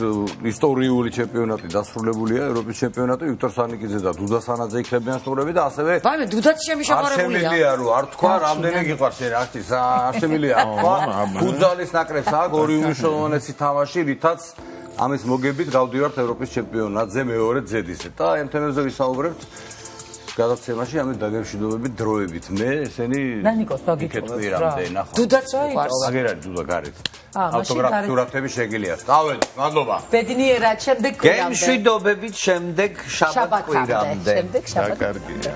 ისტორიული ჩემპიონატი დასრულებულია, ევროპის ჩემპიონატი, ვიქტორ სანიკიძე და დუდა სანაძე იქნებიან სტუმრები და ასევე ვაიმე დუდაც შემიშაყარებულია. არ შემიძლია რომ არ თქვა რამდენი გიყვარს შენ არც არ შემიძლია თქვა. ფუტზალის ნაკრებს აქვს ორი უმნიშვნელოვანესი თამაში, რითაც ამის მოგებით გავდივართ ევროპის ჩემპიონატზე მეორე ძედისზე და ამ თემებზე ვისაუბრებთ გადაცემაში ამით დაგემშვიდობებით დროებით მე ესენი ნანიკოს დაგიწყობთ რა დუდაც ვიყავს აგერ არის დუდა გარეთ ავტოგრაფ სურათები შეგიძლია წავედ მადლობა ბედნიერად შემდეგ კვირამდე გემშვიდობებით შემდეგ შაბათ კვირამდე შემდეგ შაბათ კარგია